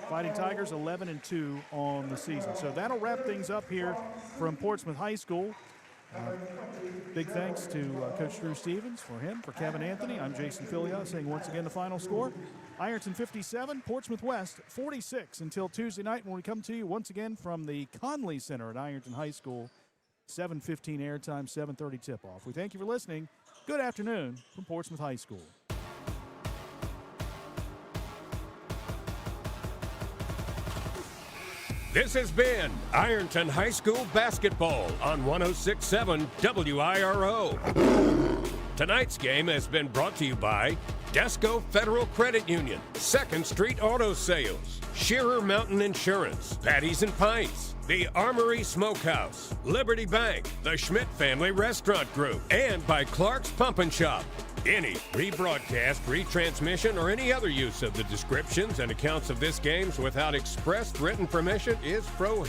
Fighting Tigers 11-2 on the season. So that'll wrap things up here from Portsmouth High School. Big thanks to Coach Drew Stevens, for Kevin Anthony. I'm Jason Filiot saying once again the final score. Ironton 57, Portsmouth West 46 until Tuesday night when we come to you once again from the Conley Center at Ironton High School. 7:15 airtime, 7:30 tip-off. We thank you for listening. Good afternoon from Portsmouth High School. This has been Ironton High School basketball on 106.7 WIRO. Tonight's game has been brought to you by Desco Federal Credit Union, 2nd Street Auto Sales, Shearer Mountain Insurance, Patties and Pints, the Armory Smokehouse, Liberty Bank, the Schmidt Family Restaurant Group, and by Clark's Pump and Shop. Any rebroadcast, retransmission, or any other use of the descriptions and accounts of this game without expressed written permission is prohibited.